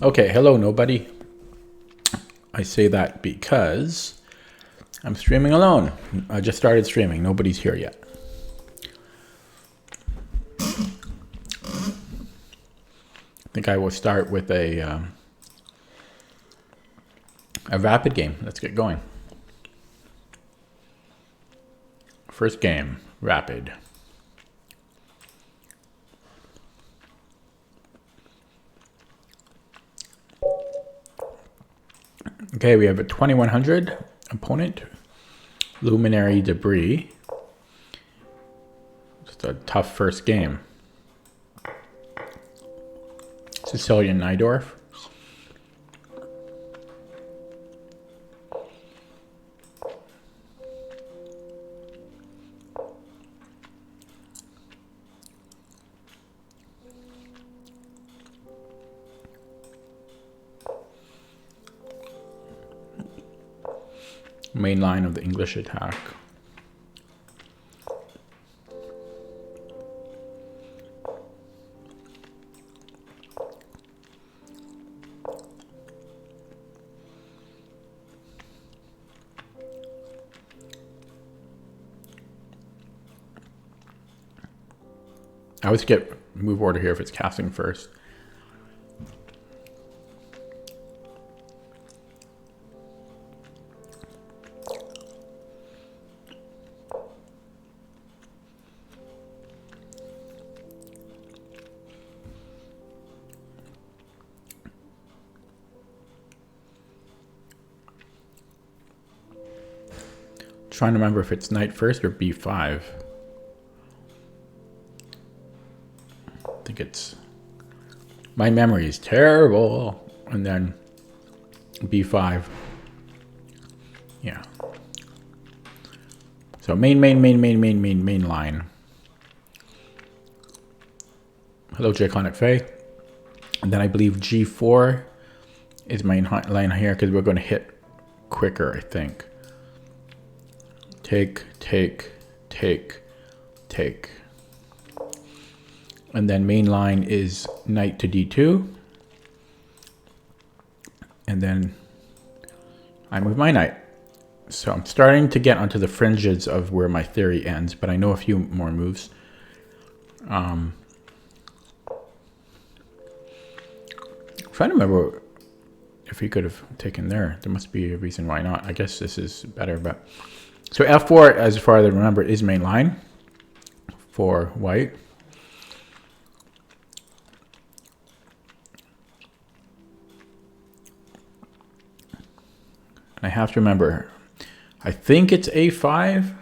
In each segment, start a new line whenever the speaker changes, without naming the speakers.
Okay, hello nobody. I say that because I'm streaming alone. I just started streaming. Nobody's here yet. I think I will start with a rapid game. Let's get going. First game, rapid. Okay, we have a 2100 opponent, Luminary Debris. Just a tough first game. Sicilian Nydorf. Main line of the English attack. I always get move order here if it's casting first. Trying to remember if it's knight first or b5. I think it's... My memory is terrible. And then b5. Yeah. So main line. Hello, Jaconic Faye. And then I believe g4 is main line here because we're going to hit quicker, I think. Take. And then main line is knight to d2. And then I move my knight. So I'm starting to get onto the fringes of where my theory ends, but I know a few more moves. I'm trying to remember if he could have taken there. There must be a reason why not. I guess this is better, but... So f4, as far as I remember, is main line for white. And I have to remember, I think it's a5.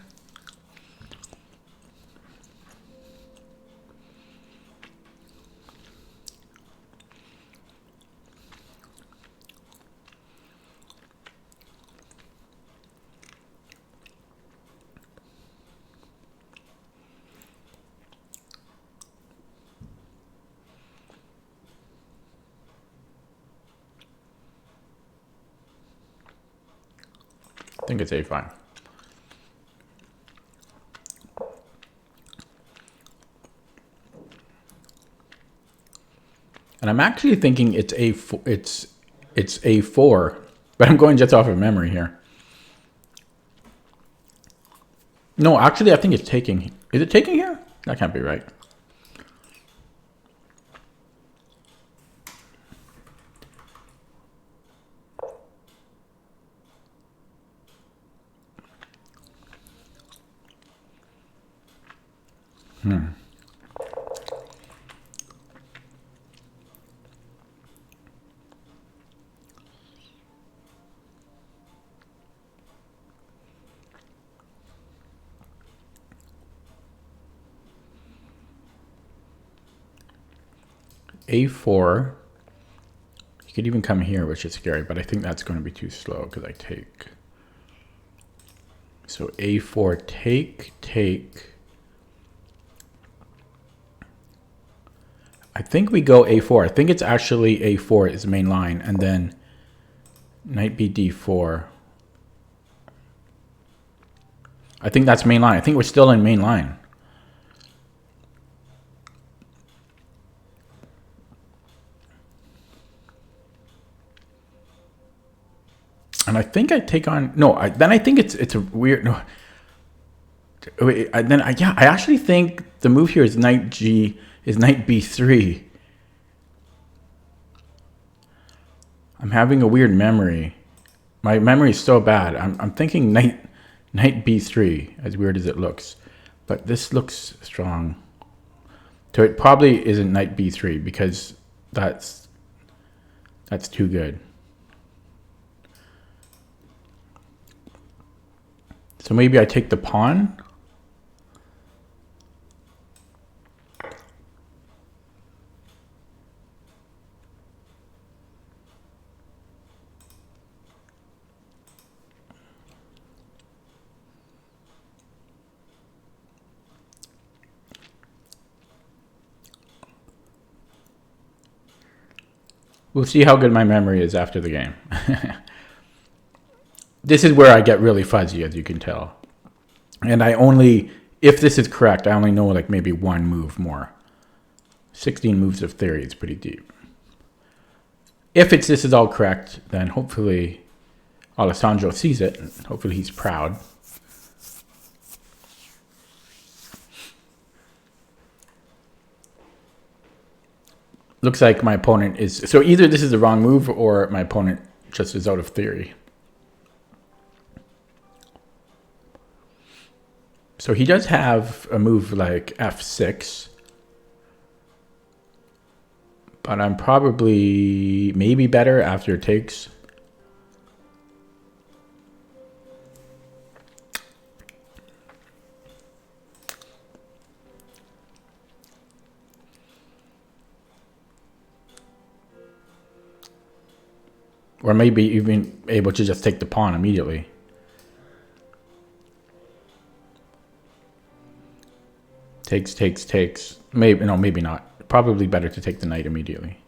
I think it's a5. And I'm actually thinking it's a4, but I'm going just off of memory here. No, actually I think it's taking. Is it taking here? That can't be right. A4. You could even come here, which is scary, but I think that's going to be too slow because I take. So A4, take. I think we go A4. I think it's actually A4 is main line, and then knight B D4. I think that's main line. I think we're still in main line. And I think I take on then I think it's a weird no. Wait, I actually think the move here is knight b3. I'm having a weird memory. My memory is so bad. I'm thinking knight b3, as weird as it looks, but this looks strong. So it probably isn't knight b3 because that's too good. So maybe I take the pawn. We'll see how good my memory is after the game. This is where I get really fuzzy, as you can tell. And if this is correct, I only know like maybe one move more. 16 moves of theory is pretty deep. If this is all correct, then hopefully Alessandro sees it. And hopefully he's proud. Looks like my opponent is... So either this is the wrong move or my opponent just is out of theory. So he does have a move like f6. But I'm probably maybe better after it takes. Or maybe even able to just take the pawn immediately. Takes. Maybe not. Probably better to take the knight immediately.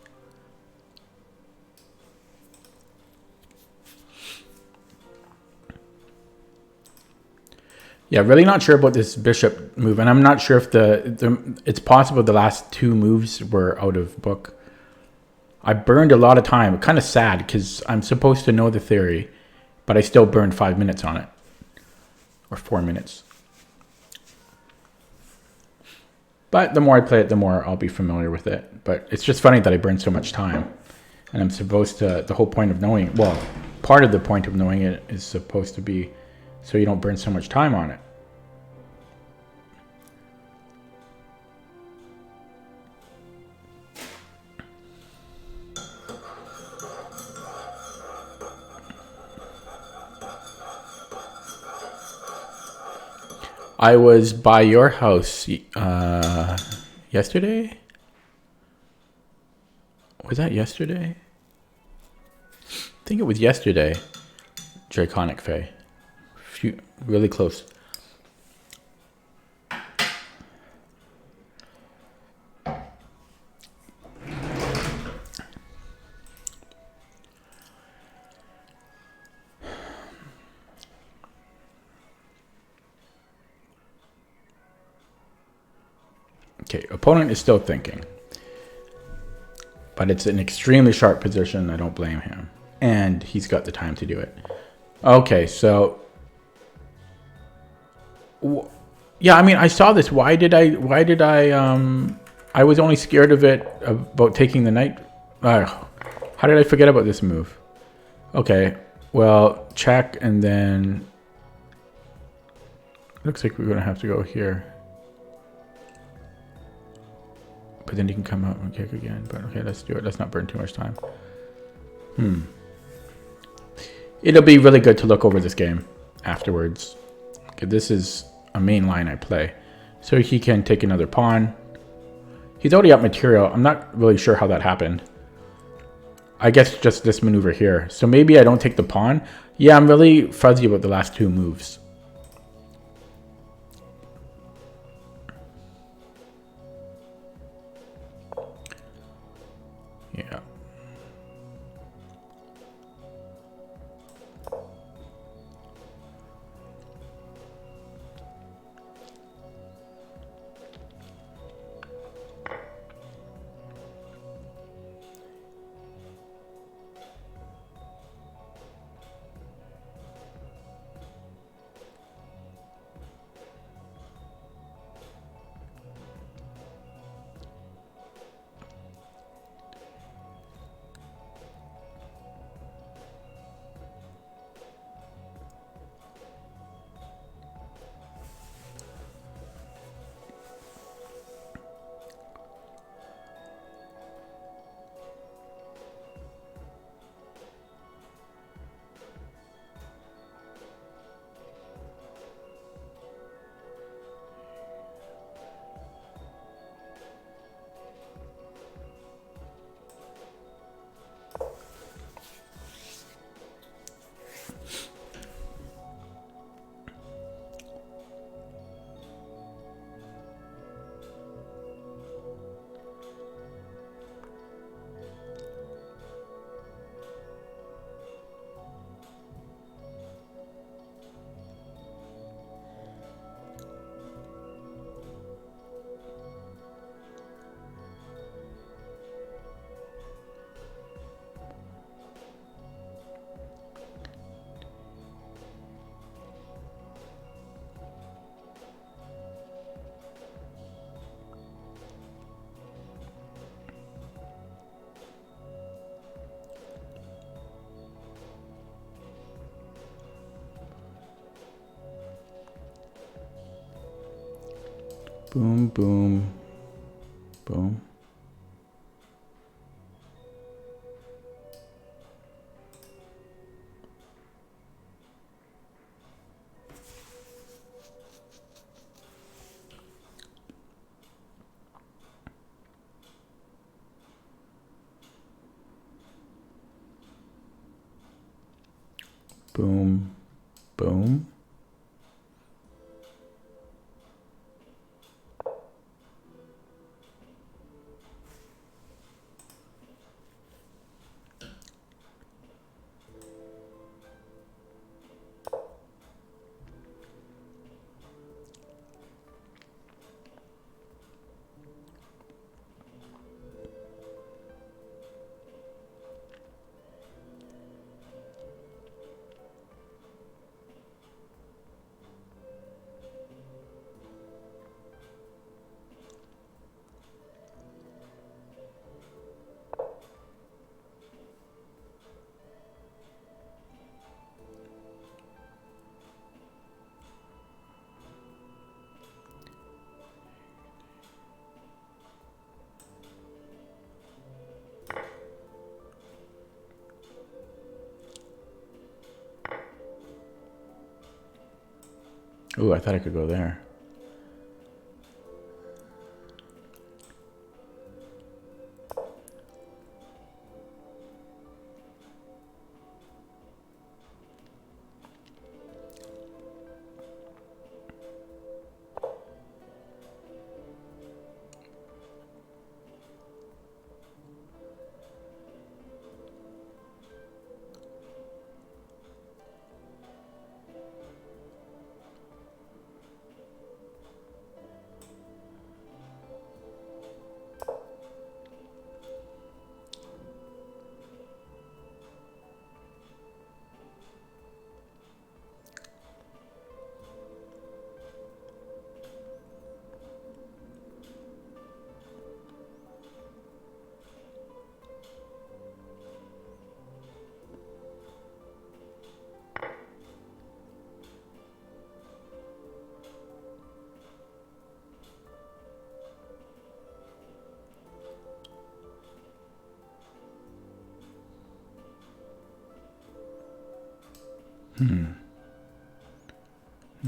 Yeah, really not sure about this bishop move. And I'm not sure if it's possible the last two moves were out of book. I burned a lot of time. Kind of sad because I'm supposed to know the theory, but I still burned 5 minutes on it. Or 4 minutes. But the more I play it, the more I'll be familiar with it. But it's just funny that I burned so much time. And I'm supposed to, the whole point of knowing, well, part of the point of knowing it is supposed to be so you don't burn so much time on it. I was by your house yesterday. Was that yesterday? I think it was yesterday. Draconic Fae. Really close. Okay, opponent is still thinking. But it's an extremely sharp position. I don't blame him. And he's got the time to do it. Okay, so... Yeah, I mean, I saw this. Why did I was only scared of it, about taking the knight. How did I forget about this move? Okay, well, check, and then... Looks like we're going to have to go here. But then you can come out and kick again. But okay, let's do it. Let's not burn too much time. It'll be really good to look over this game afterwards. Okay, this is a main line I play. So he can take another pawn. He's already up material. I'm not really sure how that happened. I guess just this maneuver here. So maybe I don't take the pawn. Yeah, I'm really fuzzy about the last two moves. Yeah. Boom, boom, boom. Boom, boom. Ooh, I thought I could go there.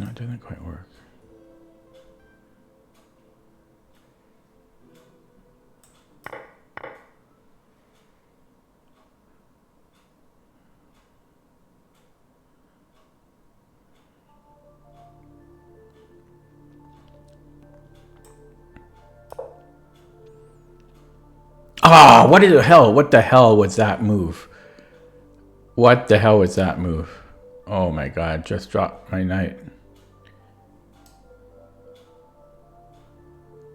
No, it doesn't quite work. Ah, what the hell? What the hell was that move? What the hell was that move? Oh my god, just dropped my knight.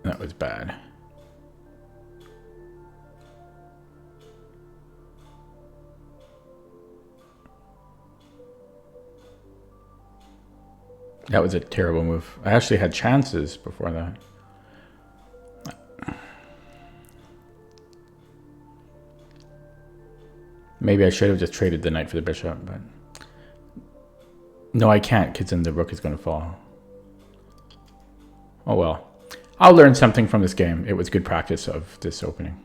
That was bad. That was a terrible move. I actually had chances before that. Maybe I should have just traded the knight for the bishop, but... No, I can't, because then the rook is going to fall. Oh well. I'll learn something from this game. It was good practice of this opening.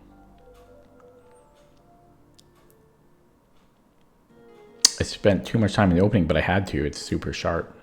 I spent too much time in the opening, but I had to. It's super sharp.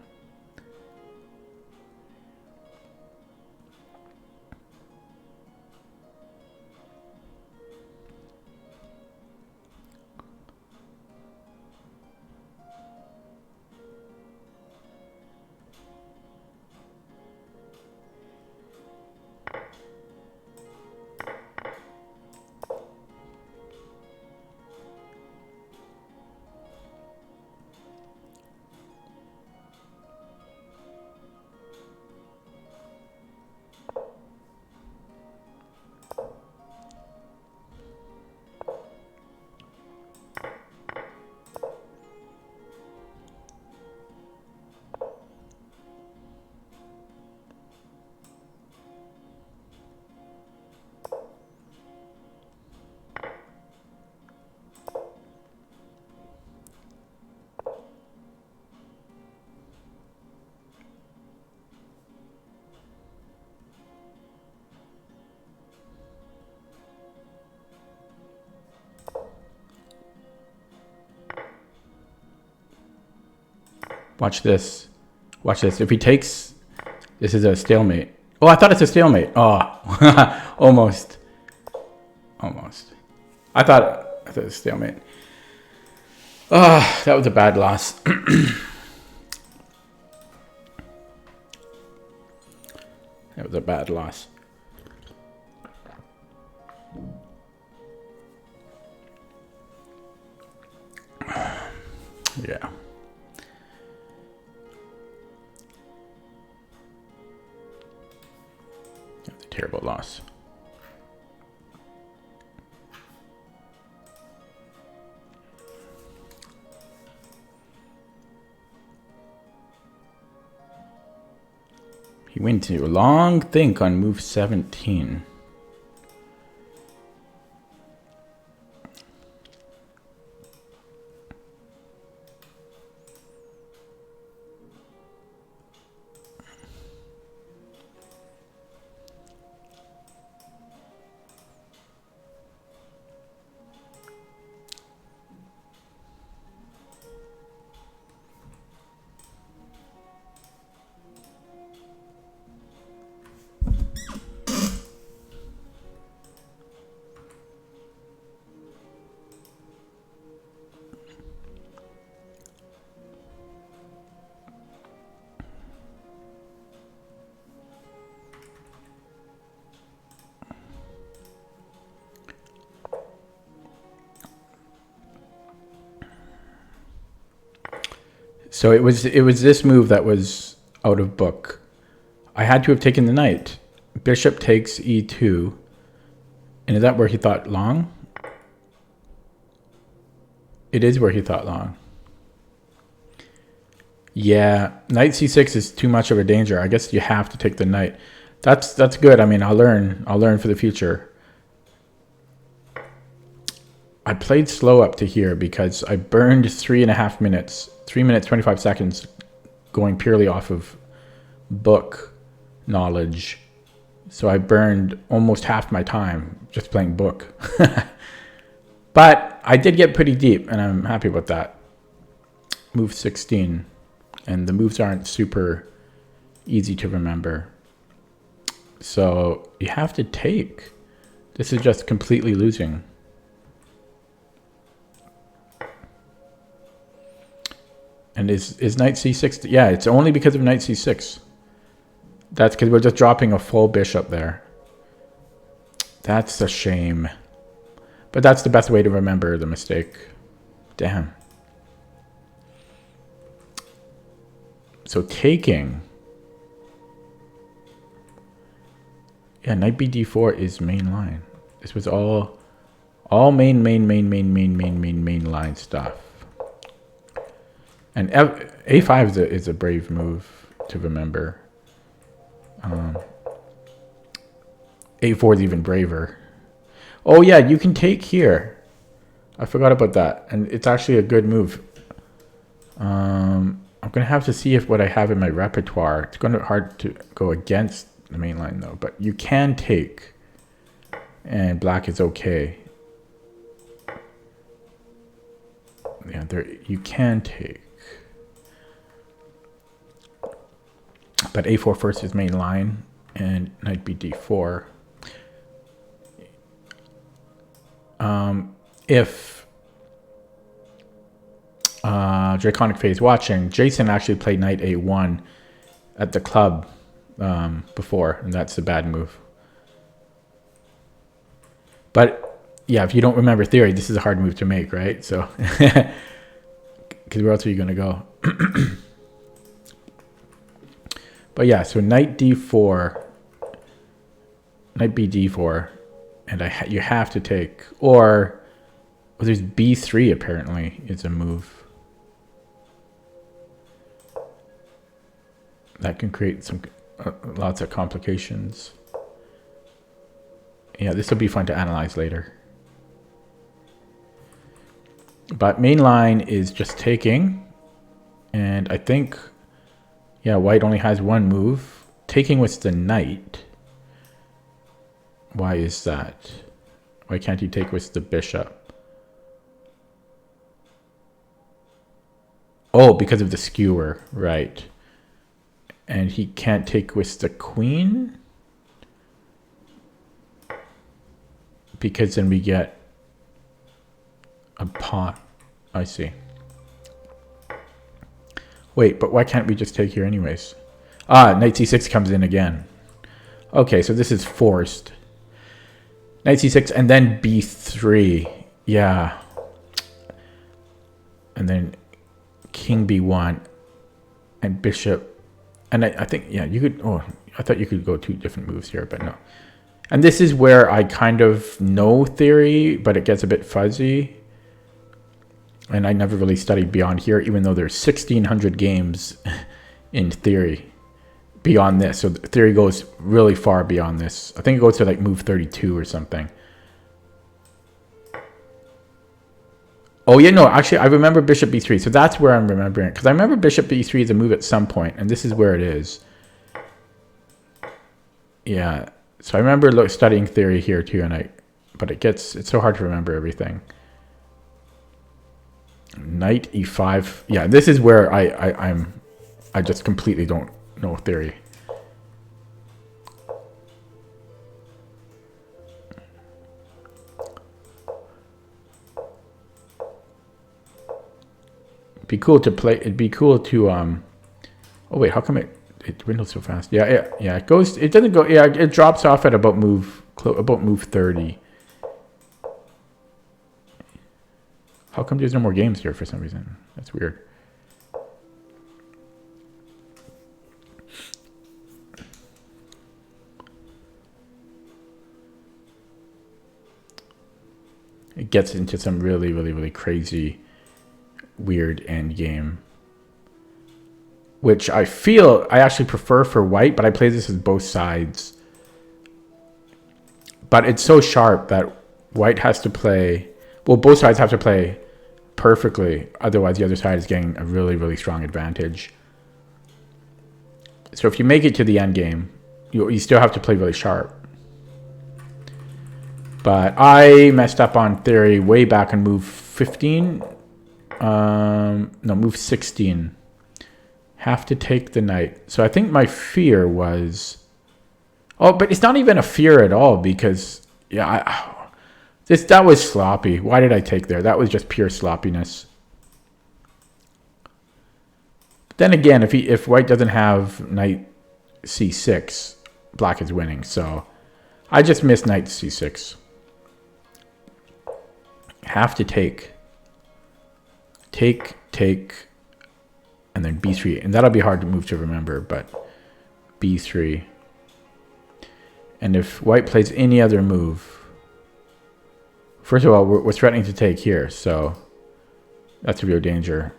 Watch this. Watch this. If he takes, this is a stalemate. Oh, I thought it's a stalemate. Oh, almost. Almost. I thought it was a stalemate. Oh, that was a bad loss. That was a bad loss. Yeah. That's a terrible loss. He went to a long think on move 17. So it was this move that was out of book. I had to have taken the knight. Bishop takes e2. And is that where he thought long? It is where he thought long. Yeah, knight c6 is too much of a danger. I guess you have to take the knight. That's good. I mean, I'll learn for the future. I played slow up to here because I burned 3.5 minutes. 3 minutes, 25 seconds going purely off of book knowledge. So I burned almost half my time just playing book. But I did get pretty deep, and I'm happy about that. Move 16. And the moves aren't super easy to remember. So you have to take. This is just completely losing. And is knight c6? Yeah, it's only because of knight c6. That's because we're just dropping a full bishop there. That's a shame. But that's the best way to remember the mistake. Damn. So taking. Yeah, knight b d4 is main line. This was all main line stuff. And a5 is a brave move to remember. A4 is even braver. Oh yeah, you can take here. I forgot about that. And it's actually a good move. I'm going to have to see if what I have in my repertoire. It's going to be hard to go against the main line though. But you can take. And black is okay. Yeah, you can take. But a4 first is main line, and knight b d4. If Draconic Fae is watching, Jason actually played knight a1 at the club before, and that's a bad move. But yeah, if you don't remember theory, this is a hard move to make, right? So, because where else are you going to go? But yeah, so knight d4, knight b d4, and you have to take. Or well, there's b3 apparently is a move that can create some lots of complications. Yeah, this will be fun to analyze later. But main line is just taking, and I think. Yeah, white only has one move. Taking with the knight. Why is that? Why can't he take with the bishop? Oh, because of the skewer, right. And he can't take with the queen. Because then we get a pawn. I see. Wait, but why can't we just take here anyways? Ah, knight c6 comes in again. Okay, so this is forced. Knight c6 and then b3. Yeah. And then king b1 and bishop. And I think, yeah, you could, oh, I thought you could go 2 different moves here, but no. And this is where I kind of know theory, but it gets a bit fuzzy. And I never really studied beyond here, even though there's 1,600 games in theory beyond this. So the theory goes really far beyond this. I think it goes to like move 32 or something. Oh, yeah, no, actually, I remember bishop b3. So that's where I'm remembering it. Because I remember bishop b3 is a move at some point, and this is where it is. Yeah, so I remember studying theory here too, but it's so hard to remember everything. Knight e5. Yeah, this is where I just completely don't know theory. It'd be cool to play. It'd be cool to oh wait, how come it dwindles so fast? Yeah, it goes. It doesn't go. Yeah, it drops off at about move 30. How come there's no more games here for some reason? That's weird. It gets into some really, really, really crazy, weird end game, which I feel I actually prefer for white, but I play this with both sides. But it's so sharp that white has to play, well, both sides have to play perfectly, otherwise the other side is getting a really, really strong advantage. So if you make it to the end game, you still have to play really sharp. But I messed up on theory way back on move 15. No, move 16. Have to take the knight. So I think my fear was... Oh, but it's not even a fear at all because... Yeah, that was sloppy. Why did I take there? That was just pure sloppiness. Then again, if white doesn't have knight c6, black is winning. So I just missed knight c6. Have to take, and then b3. And that'll be hard to move to remember, but b3. And if white plays any other move... First of all, we're threatening to take here, so that's a real danger.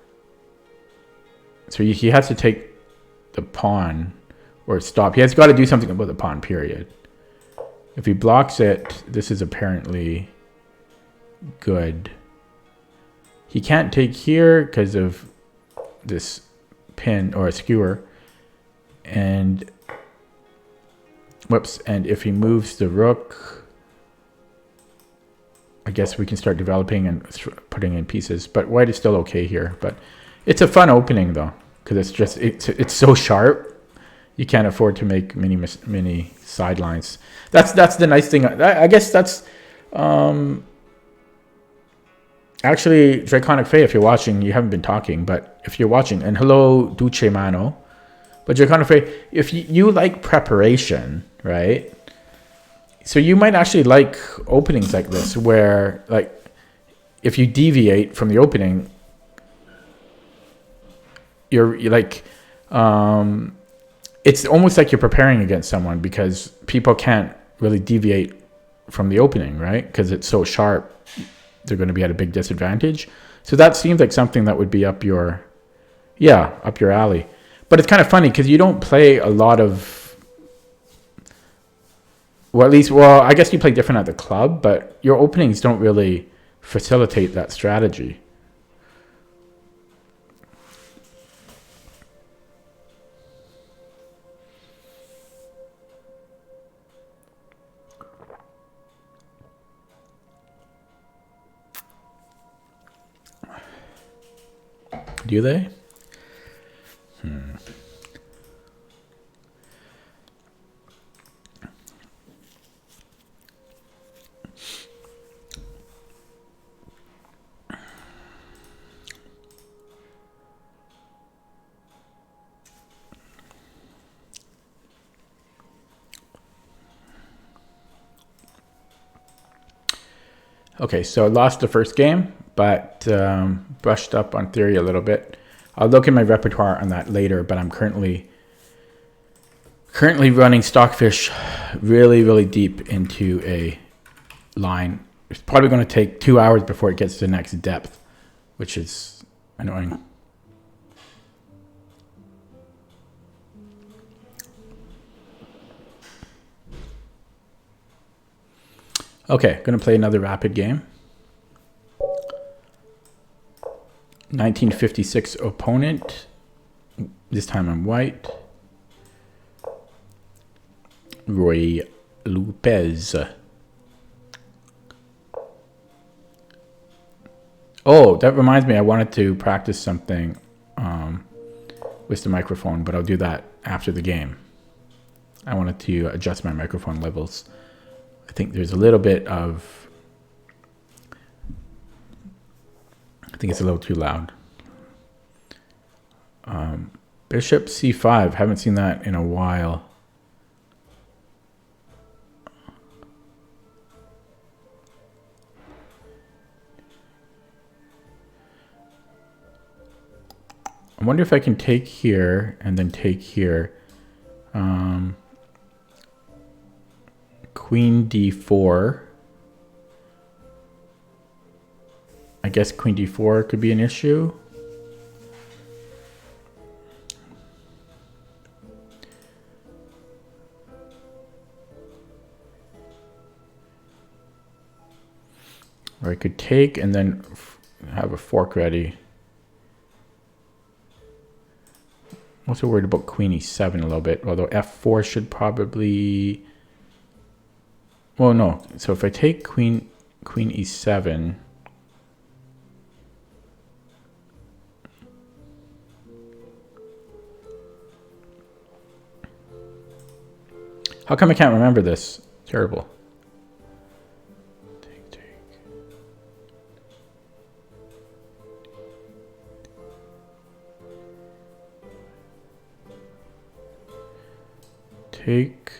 So he has to take the pawn or stop. He has got to do something about the pawn, period. If he blocks it, this is apparently good. He can't take here because of this pin or a skewer. And whoops, and if he moves the rook, I guess we can start developing and putting in pieces, but white is still okay here. But it's a fun opening though, because it's so sharp. You can't afford to make many sidelines. That's the nice thing. I guess that's actually Draconic Fae. If you're watching, you haven't been talking, but if you're watching, and hello Duce Mano, but Draconic Fae, if you like preparation, right? So you might actually like openings like this where, like, if you deviate from the opening, you're like, it's almost like you're preparing against someone because people can't really deviate from the opening, right? Because it's so sharp, they're going to be at a big disadvantage. So that seems like something that would be up your alley. But it's kind of funny because you don't play a lot of... Well, I guess you play different at the club, but your openings don't really facilitate that strategy. Do they? Okay, so I lost the first game, but brushed up on theory a little bit. I'll look at my repertoire on that later, but I'm currently running Stockfish really deep into a line. It's probably going to take 2 hours before it gets to the next depth, which is annoying. Okay, going to play another rapid game. 1956 opponent. This time I'm white. Roy Lopez. Oh, that reminds me, I wanted to practice something with the microphone, but I'll do that after the game. I wanted to adjust my microphone levels. I think there's a little bit of... I think it's a little too loud. Bishop c5. Haven't seen that in a while. I wonder if I can take here and then take here. Queen d4. I guess queen d4 could be an issue. Or I could take and then have a fork ready. I'm also worried about queen e7 a little bit, although f4 should probably... Well, no. So if I take queen e7... How come I can't remember this? Terrible. Take.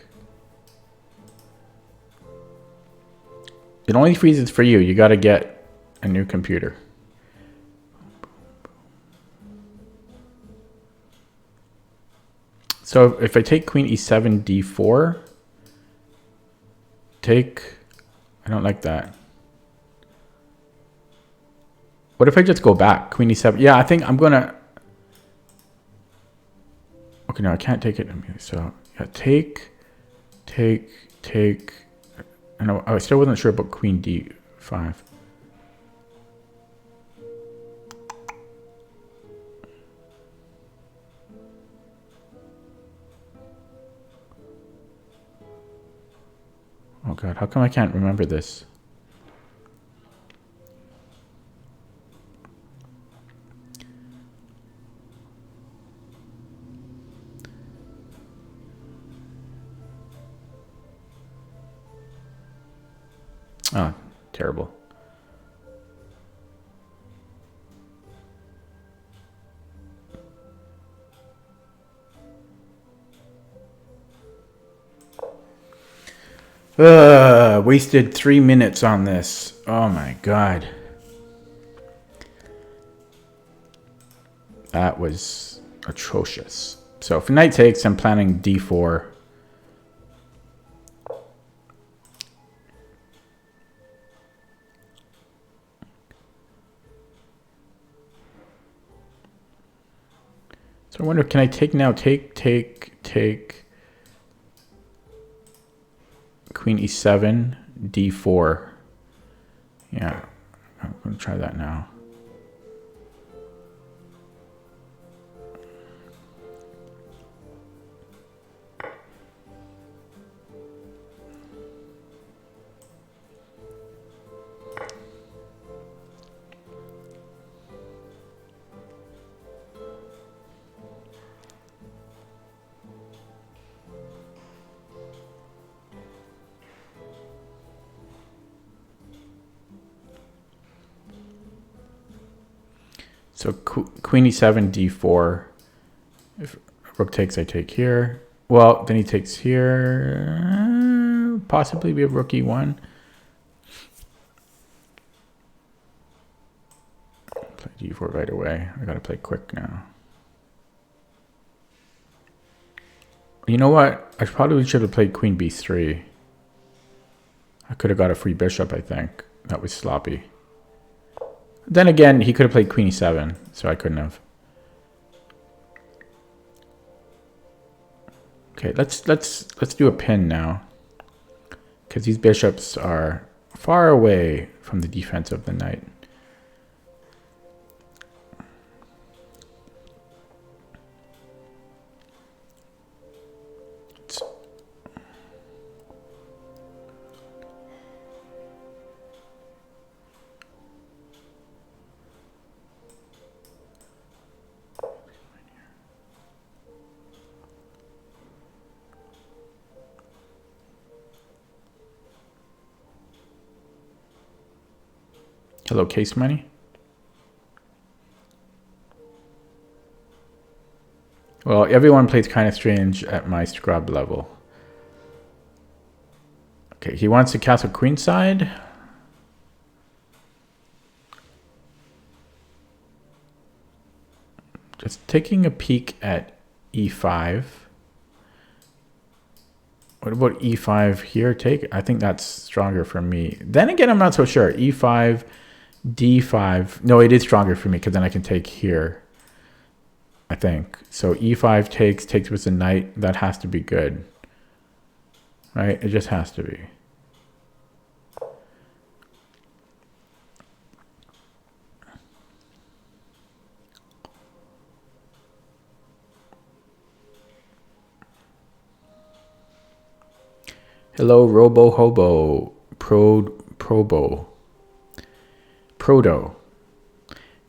It only freezes for you. You got to get a new computer. So if I take queen e7, d4, take... I don't like that. What if I just go back? Queen e7. Yeah, I think I'm going to... Okay, no, I can't take it. So, yeah, take. I know, I still wasn't sure about queen d5. Oh God, how come I can't remember this? Oh, terrible. Wasted 3 minutes on this. Oh my God. That was atrocious. So if knight takes, I'm planning d4. So I wonder, can I take now? Take. Queen e7, d4. Yeah, I'm going to try that now. So queen e7, d4. If rook takes, I take here. Well, then he takes here. Possibly we have rook e1. g4 right away. I gotta play quick now. You know what? I probably should have played queen b3. I could have got a free bishop, I think. That was sloppy. Then again, he could have played queen e7, so I couldn't have. Okay, let's do a pin now, because these bishops are far away from the defense of the knight. Hello, Case Money. Well, everyone plays kind of strange at my scrub level. Okay, he wants to castle queenside. Just taking a peek at e5. What about e5 here? Take. I think that's stronger for me. Then again, I'm not so sure. e5, d5. No, it is stronger for me because then I can take here. I think. So e5 takes with the knight. That has to be good. Right? It just has to be. Hello, Robo Hobo. Prodo.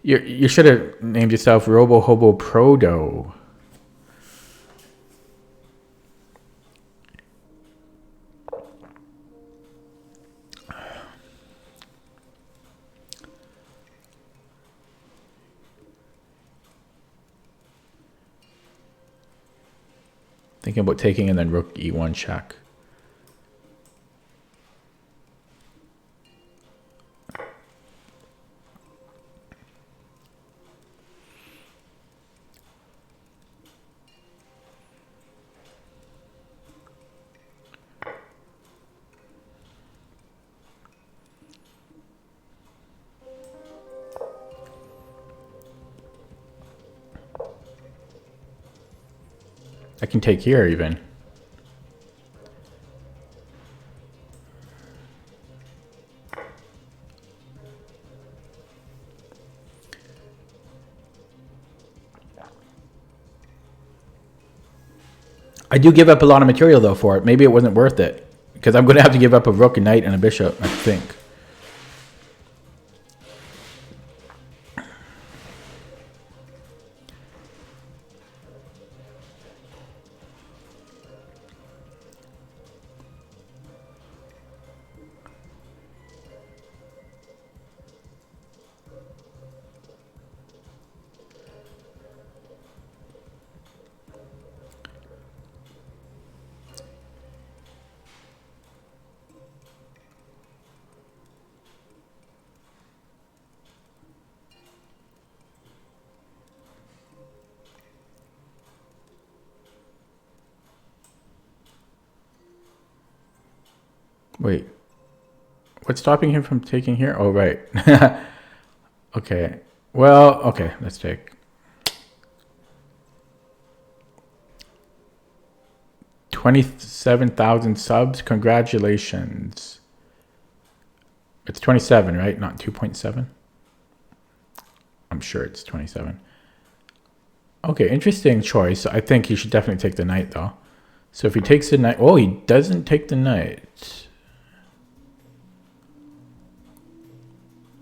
You should have named yourself Robo Hobo Prodo. Thinking about taking and then rook e1 check. I can take here even. I do give up a lot of material though for it. Maybe it wasn't worth it because I'm going to have to give up a rook, a knight, and a bishop, I think. Wait, what's stopping him from taking here? Oh, right. Okay. Well, okay, let's take. 27,000 subs. Congratulations. It's 27, right? Not 2.7. I'm sure it's 27. Okay, interesting choice. I think he should definitely take the knight, though. So if he takes the knight... Oh, he doesn't take the knight.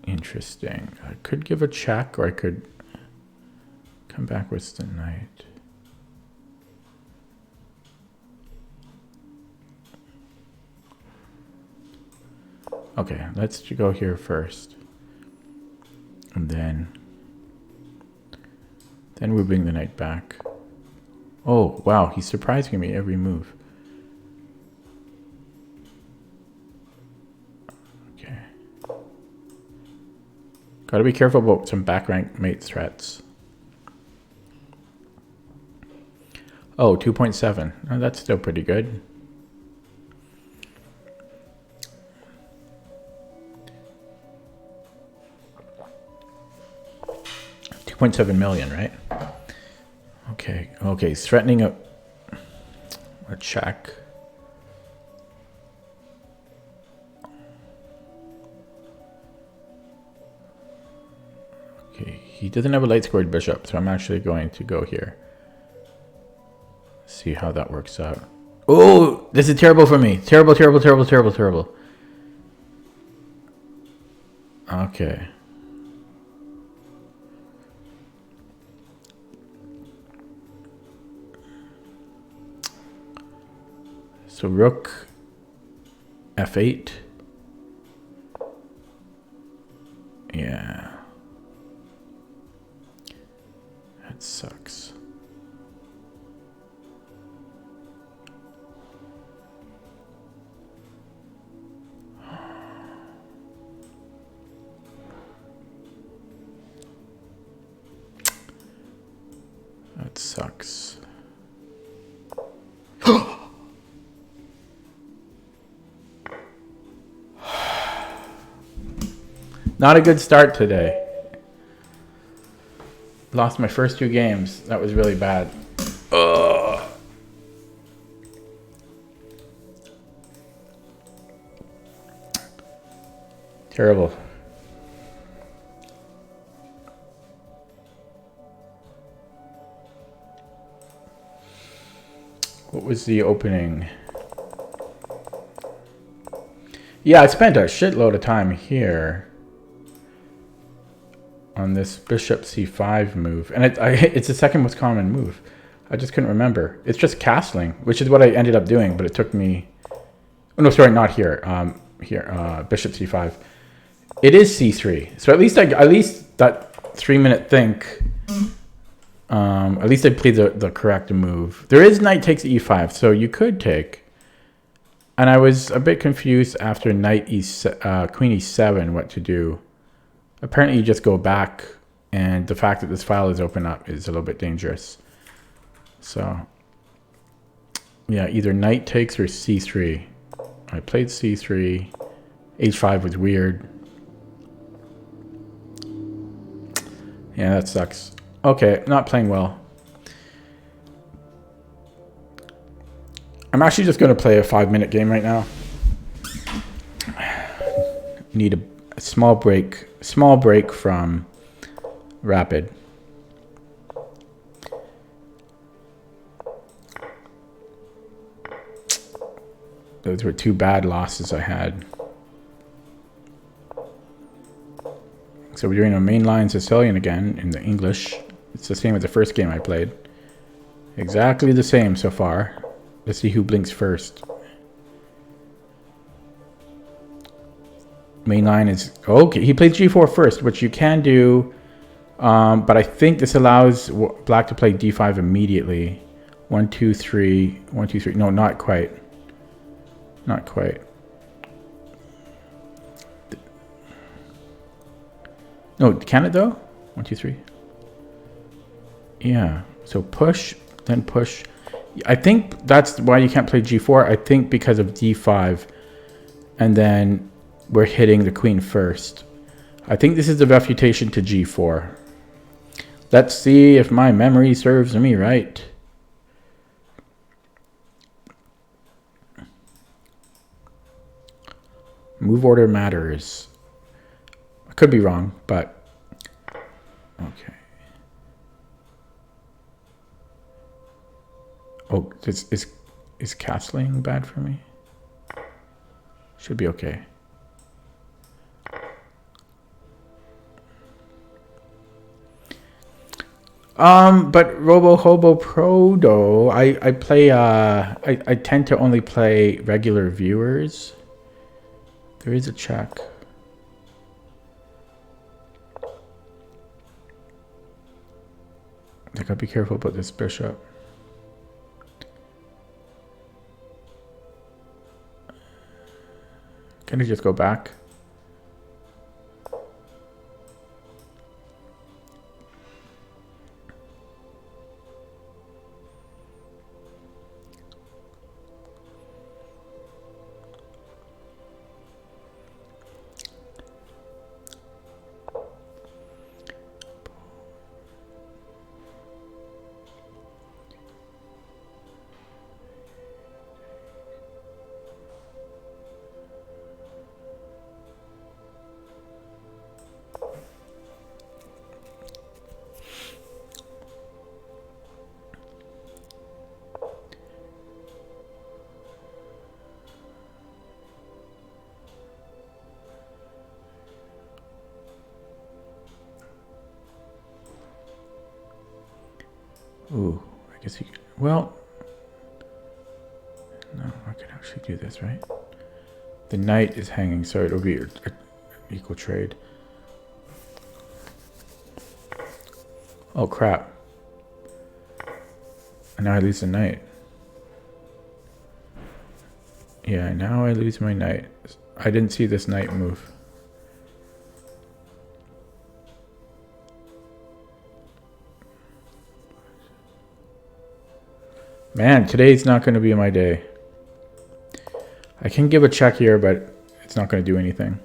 Interesting. I could give a check, or I could come back with the knight. Okay, let's go here first. And then we bring the knight back. Oh, wow, he's surprising me every move. Gotta be careful about some back rank mate threats. Oh, 2.7. Oh, that's still pretty good. $2.7 million, right? Okay, okay, threatening a check. Okay, he doesn't have a light scored bishop, so I'm actually going to go here. See how that works out. Oh, this is terrible for me. Terrible, terrible, terrible, terrible, terrible. Okay. So rook f8. Yeah. That sucks. That sucks. Not a good start today. Lost my first 2 games. That was really bad. Ugh. Terrible. What was the opening? Yeah, I spent a shitload of time here on this bishop c5 move. And it's the second most common move. I just couldn't remember. It's just castling, which is what I ended up doing, but it took me... Oh, no, sorry, not here. Here, bishop c5. It is c3. So at least that 3-minute think... at least I played the correct move. There is knight takes e5, so you could take. And I was a bit confused after knight queen e7 what to do. Apparently you just go back, and the fact that this file is open up is a little bit dangerous. So yeah, either knight takes or c3. I played c3. h5 was weird. Yeah, that sucks. Okay, not playing well. I'm actually just going to play a 5-minute game right now. Need a small break from rapid. Those were 2 bad losses I had. So we're doing a mainline Sicilian again in the English. It's the same as the first game I played. Exactly the same so far. Let's see who blinks first. Mainline is... Okay, he played g4 first, which you can do. But I think this allows black to play d5 immediately. 1, 2, 3. 1, 2, 3. No, not quite. Not quite. No, can it though? 1, 2, 3. Yeah. So push, then push. I think that's why you can't play g4. I think because of d5. And then we're hitting the queen first. I think this is the refutation to g4. Let's see if my memory serves me right. Move order matters. I could be wrong, but okay. Oh, is castling bad for me? Should be okay. But Robo Hobo Prodo, I play I tend to only play regular viewers. There is a check. I gotta be careful about this bishop. Can I just go back? Ooh, I guess he... Well... No, I could actually do this, right? The knight is hanging, so it'll be an equal trade. Oh, crap. And now I lose the knight. Yeah, now I lose my knight. I didn't see this knight move. Man, today's not going to be my day. I can give a check here, but it's not going to do anything.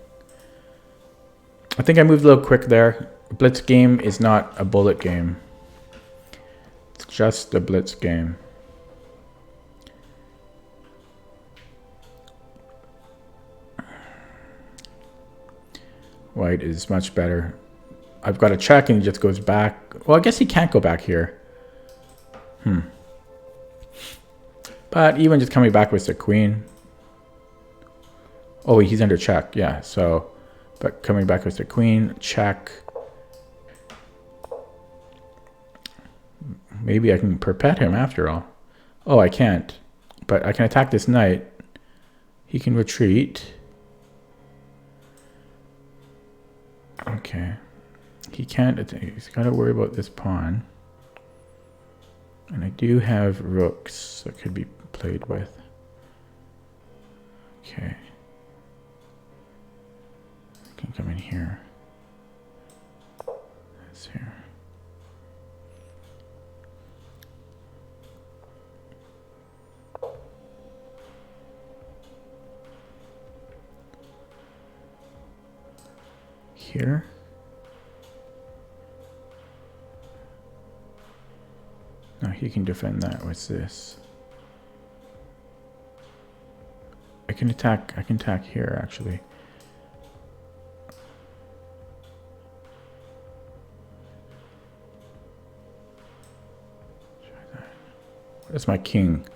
I think I moved a little quick there. Blitz game is not a bullet game. It's just a blitz game. White is much better. I've got a check and he just goes back. Well, I guess he can't go back here. But even just coming back with the queen. Oh, he's under check. Yeah, so... But coming back with the queen, check. Maybe I can perpet him after all. Oh, I can't. But I can attack this knight. He can retreat. Okay. He can't... He's got to worry about this pawn. And I do have rooks that could be played with. Okay. I can come in here. That's here. Here. Now he can defend that with this. I can attack here actually. That's my king.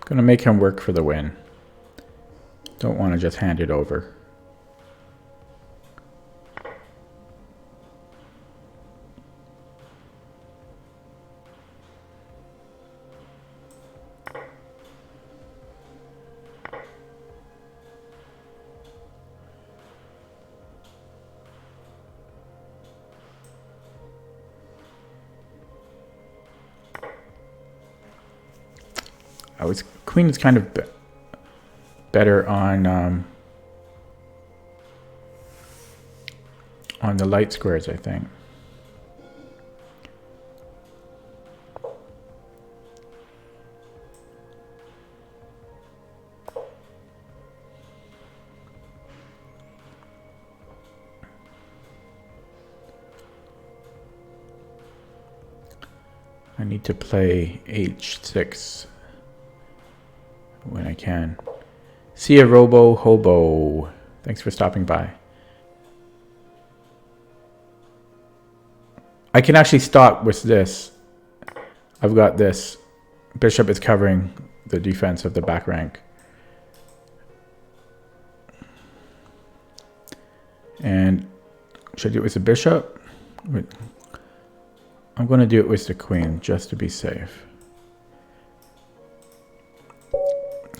Gonna make him work for the win. Don't want to just hand it over. Queen is kind of better on the light squares, I think. I need to play h6 when I can. See ya, Robo Hobo. Thanks for stopping by. I can actually stop with this. I've got this. Bishop is covering the defense of the back rank. And should I do it with the bishop? I'm going to do it with the queen just to be safe.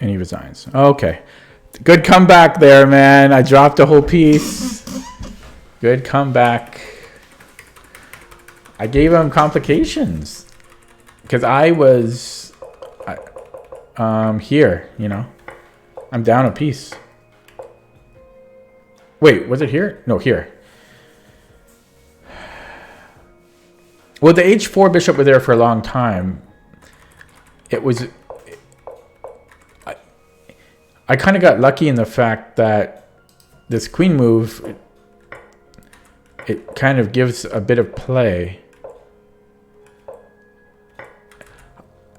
And he resigns. Okay. Good comeback there, man. I dropped a whole piece. Good comeback. I gave him complications. Because I was here, you know. I'm down a piece. Wait, was it here? No, here. Well, the h4 bishop was there for a long time. It was... I kind of got lucky in the fact that this queen move, it kind of gives a bit of play.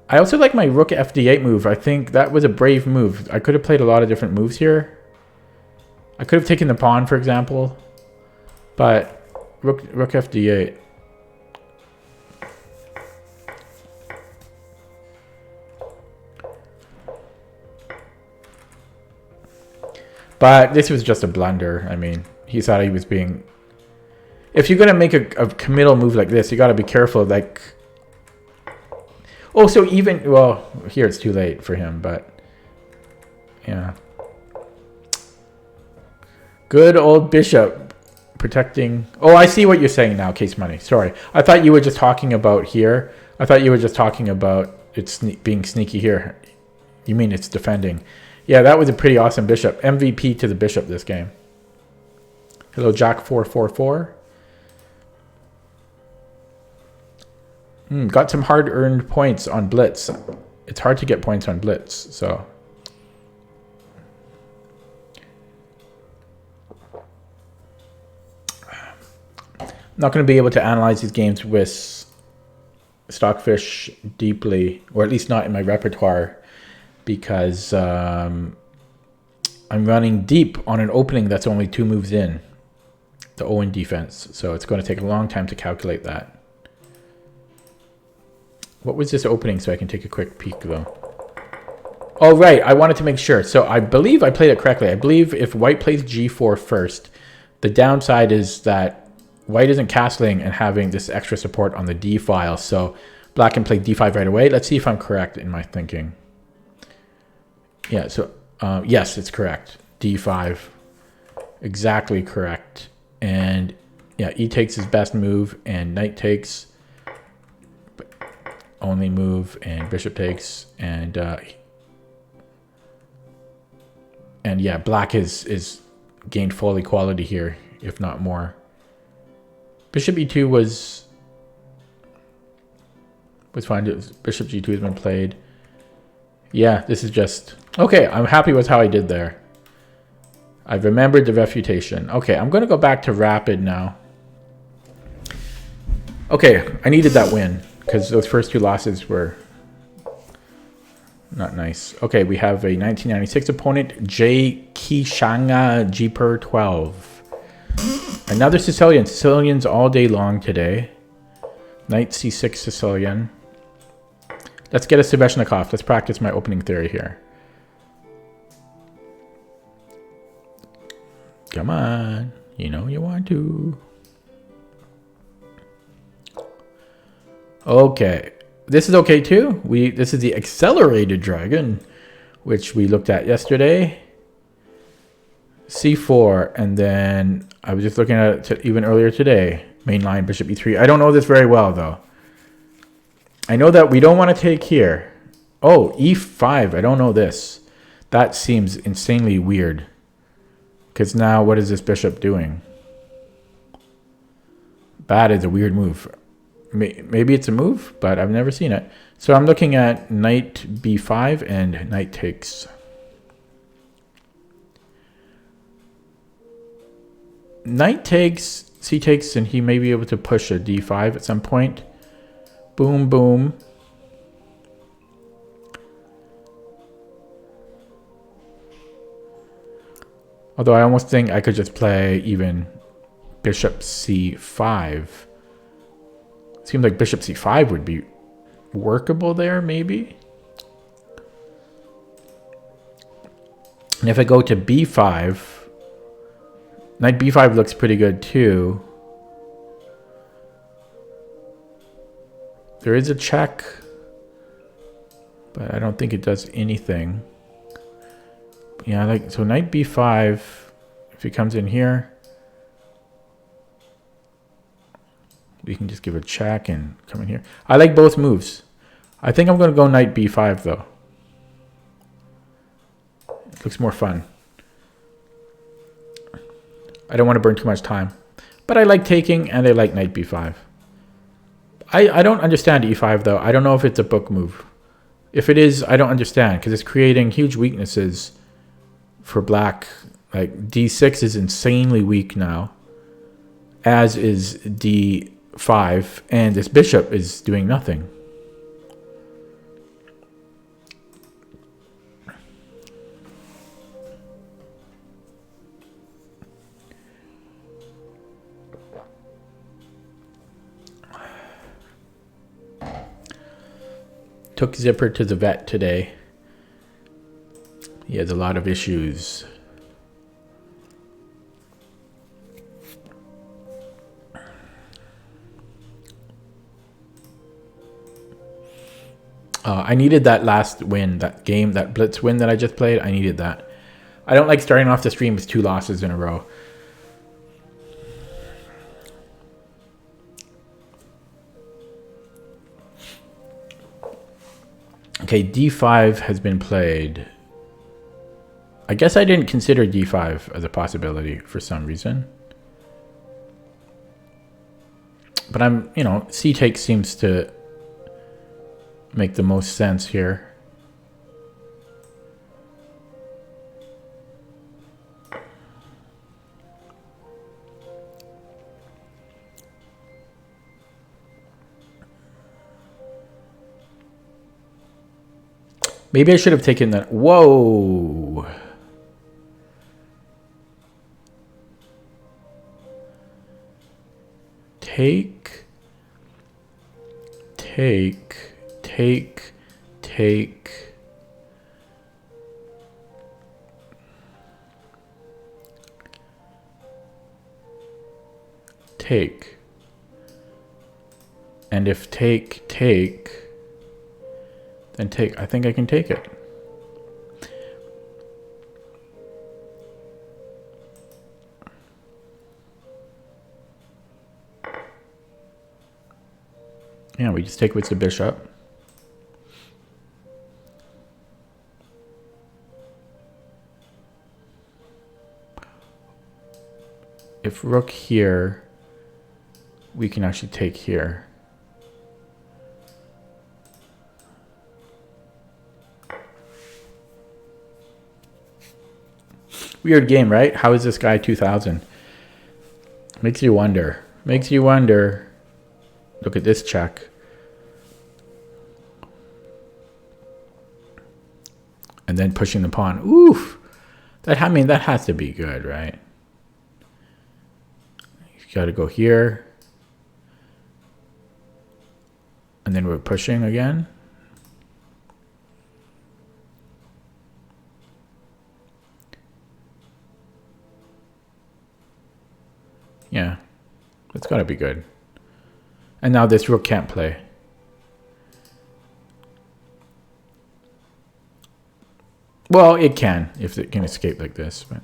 I also like my rook fd8 move. I think that was a brave move. I could have played a lot of different moves here. I could have taken the pawn, for example, but rook fd8. But this was just a blunder. I mean, he thought he was being... If you're going to make a committal move like this, you got to be careful. Like, oh, so even... Well, here it's too late for him, but... Yeah. Good old bishop protecting... Oh, I see what you're saying now, Case Money. Sorry. I thought you were just talking about here. I thought you were just talking about it's being sneaky here. You mean it's defending. Yeah, that was a pretty awesome bishop. MVP to the bishop this game. Hello, Jack 444. Got some hard-earned points on Blitz. It's hard to get points on Blitz, so... I'm not going to be able to analyze these games with Stockfish deeply, or at least not in my repertoire, because I'm running deep on an opening that's only 2 moves in, the Owen defense. So it's going to take a long time to calculate that. What was this opening so I can take a quick peek though? Oh, right. I wanted to make sure. So I believe I played it correctly. I believe if white plays g4 first, the downside is that white isn't castling and having this extra support on the d file. So black can play d5 right away. Let's see if I'm correct in my thinking. Yeah, so yes, it's correct. d5. Exactly correct. And yeah, e takes his best move and knight takes. Only move, and bishop takes, and yeah, black is gained full equality here, if not more. Bishop e2 was fine. Bishop g2 has been played. Yeah, this is just okay. I'm happy with how I did there. I've remembered the refutation. Okay, I'm gonna go back to rapid now. Okay, I needed that win, because those first 2 losses were not nice. Okay, we have a 1996 opponent, J. Kishanga Jeeper 12. Another Sicilian. Sicilians all day long today. Knight c6 Sicilian. Let's get a Sveshnikov. Let's practice my opening theory here. Come on. You know you want to. Okay, this is okay too. This is the accelerated dragon, which we looked at yesterday. c4, and then I was just looking at it even earlier today. Main line, bishop e3. I don't know this very well though. I know that we don't want to take here. Oh, e5. I don't know this. That seems insanely weird. Because now what is this bishop doing? That is a weird move. Maybe it's a move, but I've never seen it. So I'm looking at knight b5 and knight takes. Knight takes, c takes, and he may be able to push a d5 at some point. Boom, boom. Although I almost think I could just play even bishop c5. Seems like bishop c5 would be workable there, maybe. And if I go to b5, knight b5 looks pretty good too. There is a check, but I don't think it does anything. Yeah, like so knight b5, if he comes in here, we can just give a check and come in here. I like both moves. I think I'm going to go knight b5 though. It looks more fun. I don't want to burn too much time. But I like taking and I like knight b5. I don't understand e5 though. I don't know if it's a book move. If it is, I don't understand because it's creating huge weaknesses for black. Like d6 is insanely weak now, as is d5, and this bishop is doing nothing. Took Zipper to the vet today. He has a lot of issues. I needed that last win, that game, that blitz win that I just played. I needed that. I don't like starting off the stream with 2 losses in a row. Okay, d5 has been played. I guess I didn't consider d5 as a possibility for some reason. But I'm, you know, c take seems to make the most sense here. Maybe I should have taken that. Whoa. Take, take, take, take. Take. And if take, take, then take. I think I can take it. Yeah, we just take with the bishop. If rook here, we can actually take here. Weird game, right? How is this guy 2000? Makes you wonder. Makes you wonder. Look at this check. And then pushing the pawn. Oof. That, I mean, that has to be good, right? You got to go here. And then we're pushing again. Yeah. That's got to be good. And now this rook can't play. Well, it can, if it can escape like this. But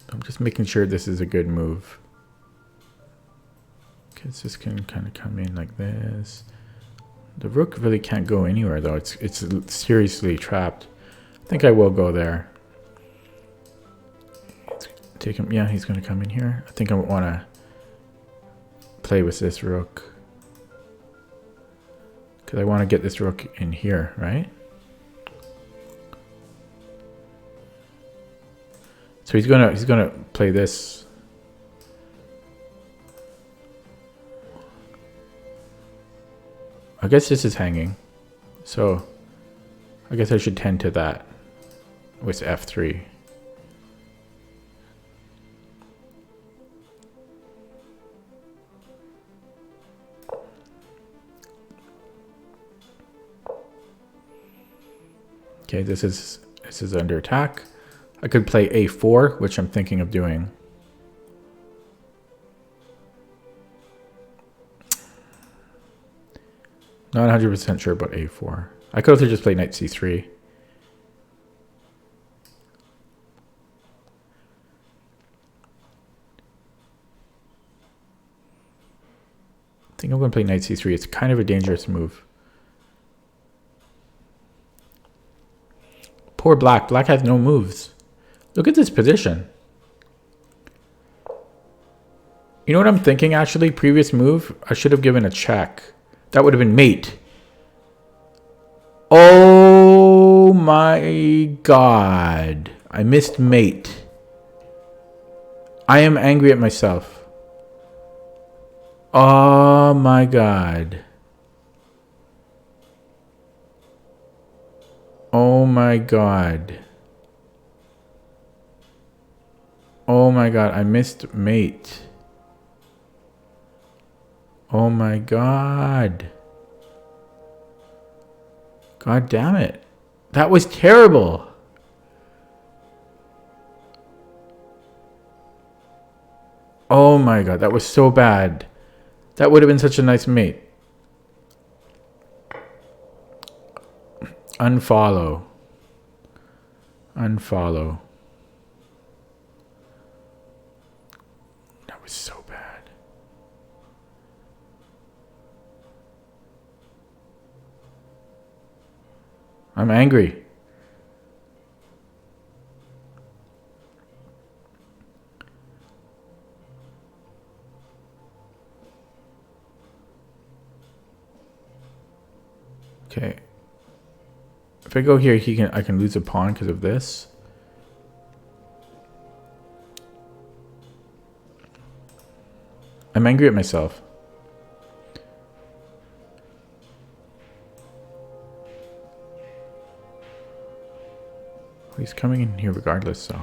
I'm just making sure this is a good move. Because this can kind of come in like this. The rook really can't go anywhere, though. It's seriously trapped. I think I will go there. Take him. Yeah, he's going to come in here. I think I want to play with this rook. Because I want to get this rook in here, right? So he's gonna play this. I guess this is hanging, so I guess I should tend to that with f3. Okay, this is under attack. I could play a4, which I'm thinking of doing. Not 100% sure about a4. I could also just play knight c3. I think I'm going to play knight c3. It's kind of a dangerous move. Poor black. Black has no moves. Look at this position. You know what I'm thinking, actually? Previous move, I should have given a check. That would have been mate. Oh my god. I missed mate. I am angry at myself. Oh my god. Oh my god. Oh my god, I missed mate. Oh my god. God damn it. That was terrible. Oh my god, that was so bad. That would have been such a nice mate. Unfollow. Unfollow. That was so bad. I'm angry. Okay. If I go here, I can lose a pawn because of this. I'm angry at myself. He's coming in here regardless, so.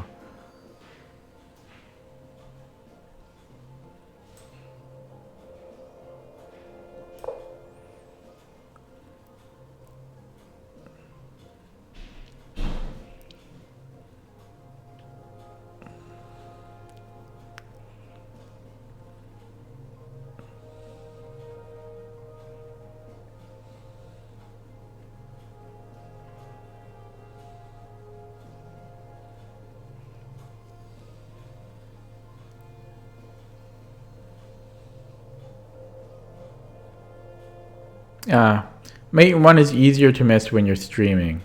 Mate 1 is easier to miss when you're streaming.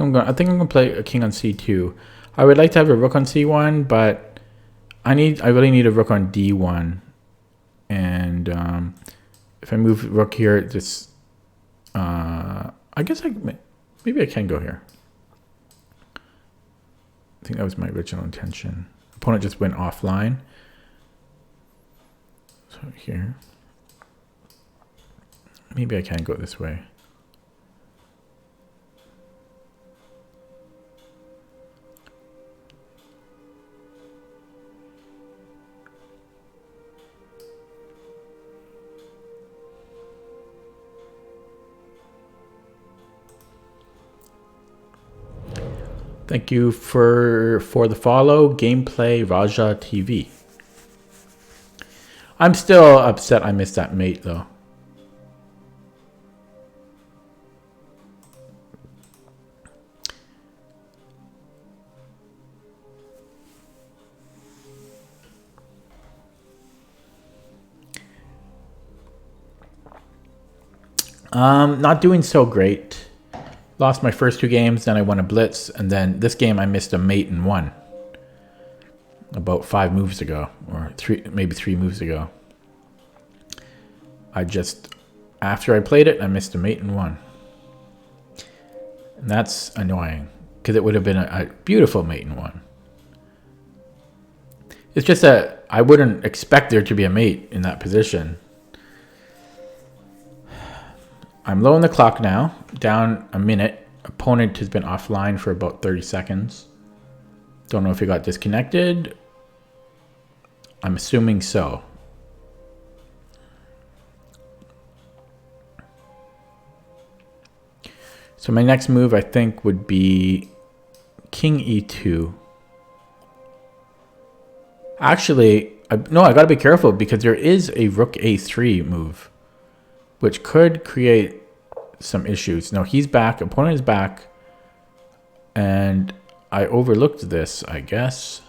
I think I'm gonna play a king on c2. I would like to have a rook on c1, but I really need a rook on d1. And if I move rook here, just I guess maybe I can go here. I think that was my original intention. Opponent just went offline. So here, maybe I can go this way. Thank you for the follow, Gameplay Raja TV. I'm still upset I missed that mate though. Not doing so great. Lost my first 2 games, then I won a blitz, and then this game I missed a mate and won. About 5 moves ago, or maybe 3 moves ago. After I played it, I missed a mate and won. And that's annoying, because it would have been a beautiful mate and won. It's just that I wouldn't expect there to be a mate in that position. I'm low on the clock now, down a minute. Opponent has been offline for about 30 seconds. Don't know if he got disconnected. I'm assuming so. So my next move, I think, would be King E2. Actually, no, I gotta be careful because there is a Rook A3 move, which could create some issues. No, he's back. Opponent is back. And I overlooked this, I guess.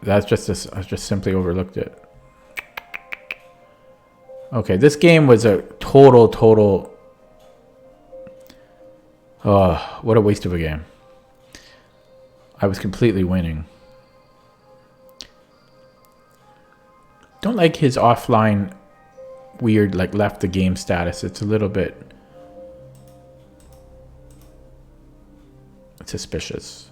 That's just this. I just simply overlooked it. Okay, this game was a total. Oh, what a waste of a game. I was completely winning. Don't like his offline weird, like left the game status. It's a little bit suspicious.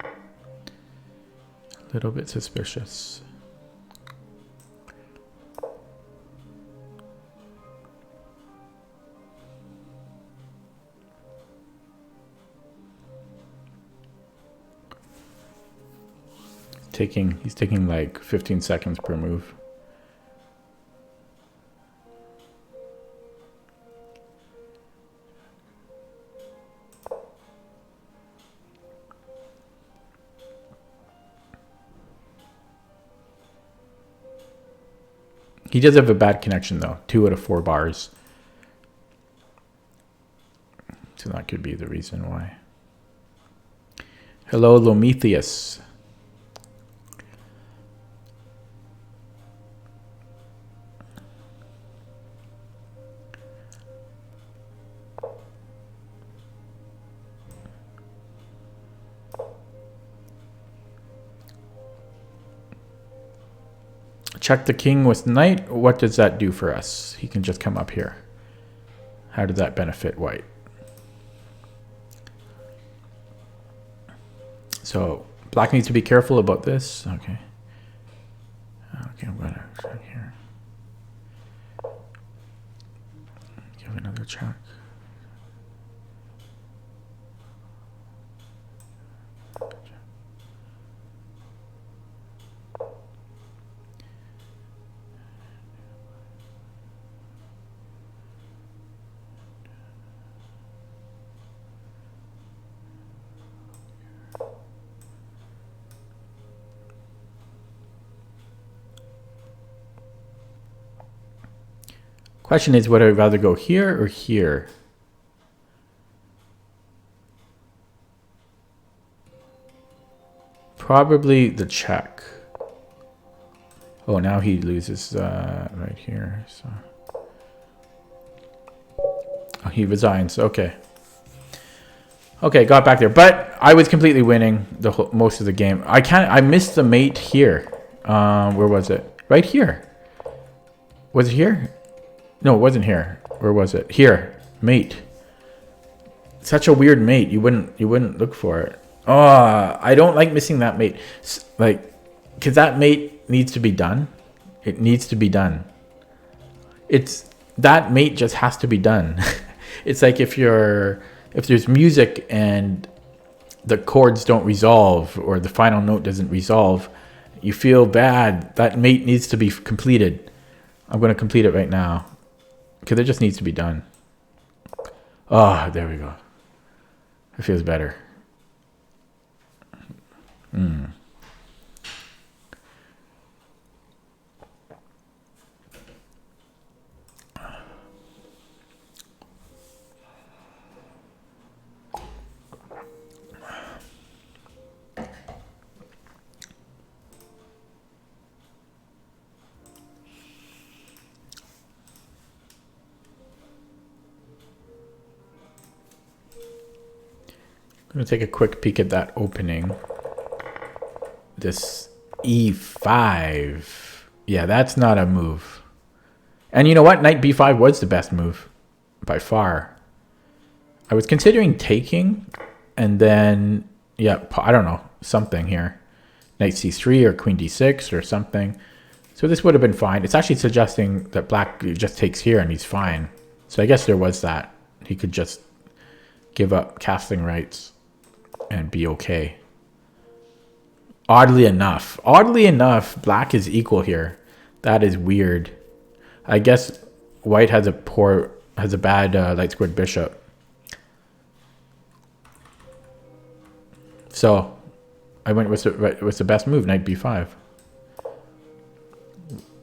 A little bit suspicious. He's taking like 15 seconds per move. He does have a bad connection though. 2 out of 4 bars. So that could be the reason why. Hello, Lometheus. Check the king with knight. What does that do for us? He can just come up here. How does that benefit white? So black needs to be careful about this. Okay. Okay, I'm gonna check here. Give another check. Question is, would I rather go here or here? Probably the check. Oh, now he loses right here. So oh, he resigns. Okay. Okay, got back there, but I was completely winning the whole, most of the game. I missed the mate here. Where was it? Right here. Was it here? No, it wasn't here. Where was it? Here, mate. Such a weird mate. You wouldn't look for it. Oh, I don't like missing that mate. Like, because that mate needs to be done. It needs to be done. That mate just has to be done. It's like if there's music and the chords don't resolve or the final note doesn't resolve, you feel bad. That mate needs to be completed. I'm going to complete it right now. Because it just needs to be done. Oh, there we go. It feels better. I'm going to take a quick peek at that opening. This E5. Yeah, that's not a move. And you know what? Knight B5 was the best move by far. I was considering taking and then, yeah, I don't know, something here. Knight C3 or Queen D6 or something. So this would have been fine. It's actually suggesting that black just takes here and he's fine. So I guess there was that. He could just give up casting rights and be okay. Oddly enough, black is equal here. That is weird. I guess white has a bad light squared bishop. So I went with the best move, knight b5.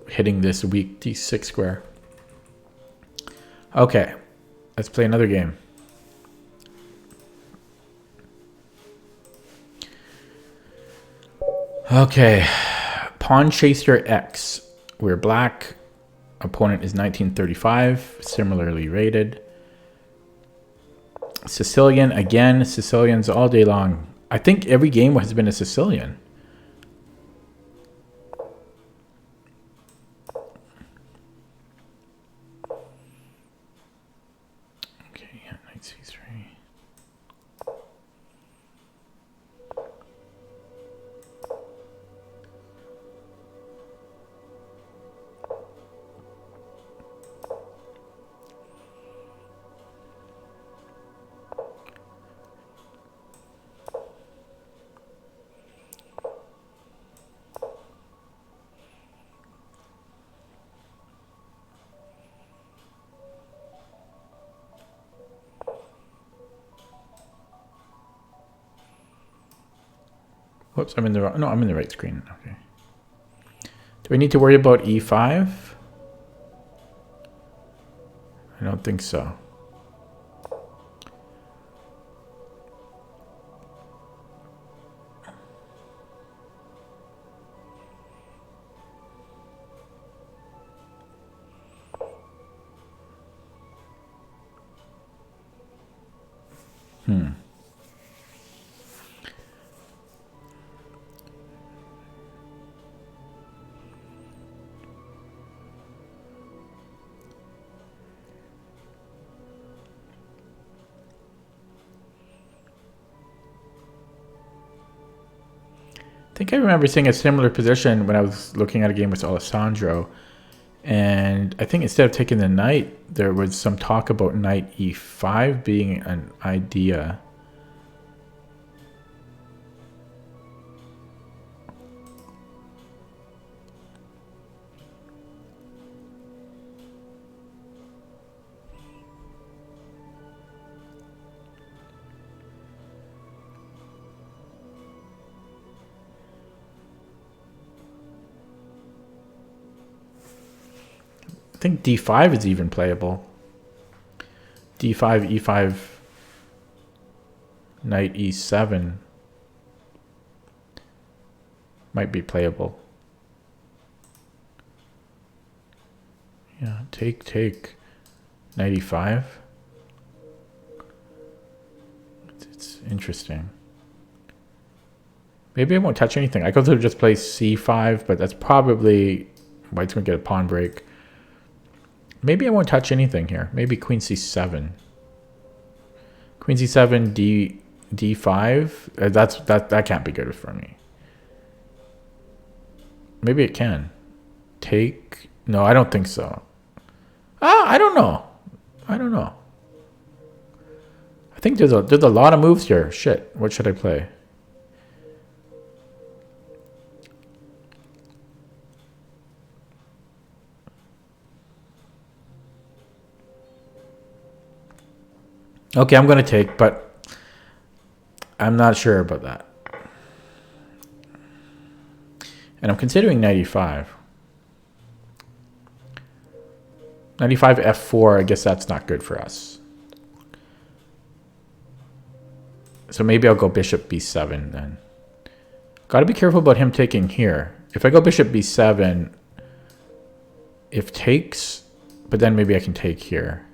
Hitting this weak d6 square. Okay, let's play another game. Okay, Pawn Chaser X, where black opponent is 1935, similarly rated. Sicilian, again, Sicilians all day long. I think every game has been a Sicilian. Okay, yeah, knight c3. Whoops, I'm in the wrong. No, I'm in the right screen. Okay. Do we need to worry about e5? I don't think so. I think I remember seeing a similar position when I was looking at a game with Alessandro. And I think instead of taking the knight, there was some talk about knight e5 being an idea. I think d5 is even playable. d5, e5, knight e7 might be playable. Yeah, take, knight e5. It's interesting. Maybe I won't touch anything. I could just play c5, but that's probably white's gonna get a pawn break. Maybe I won't touch anything here. Maybe queen c7. Queen c7, d5. That can't be good for me. Maybe it can. Take. No, I don't think so. I don't know. I don't know. I think there's a lot of moves here. Shit. What should I play? Okay, I'm going to take, but I'm not sure about that. And I'm considering knight e5. Knight e5, f4, I guess that's not good for us. So maybe I'll go bishop b7 then. Got to be careful about him taking here. If I go bishop b7, if takes, but then maybe I can take here.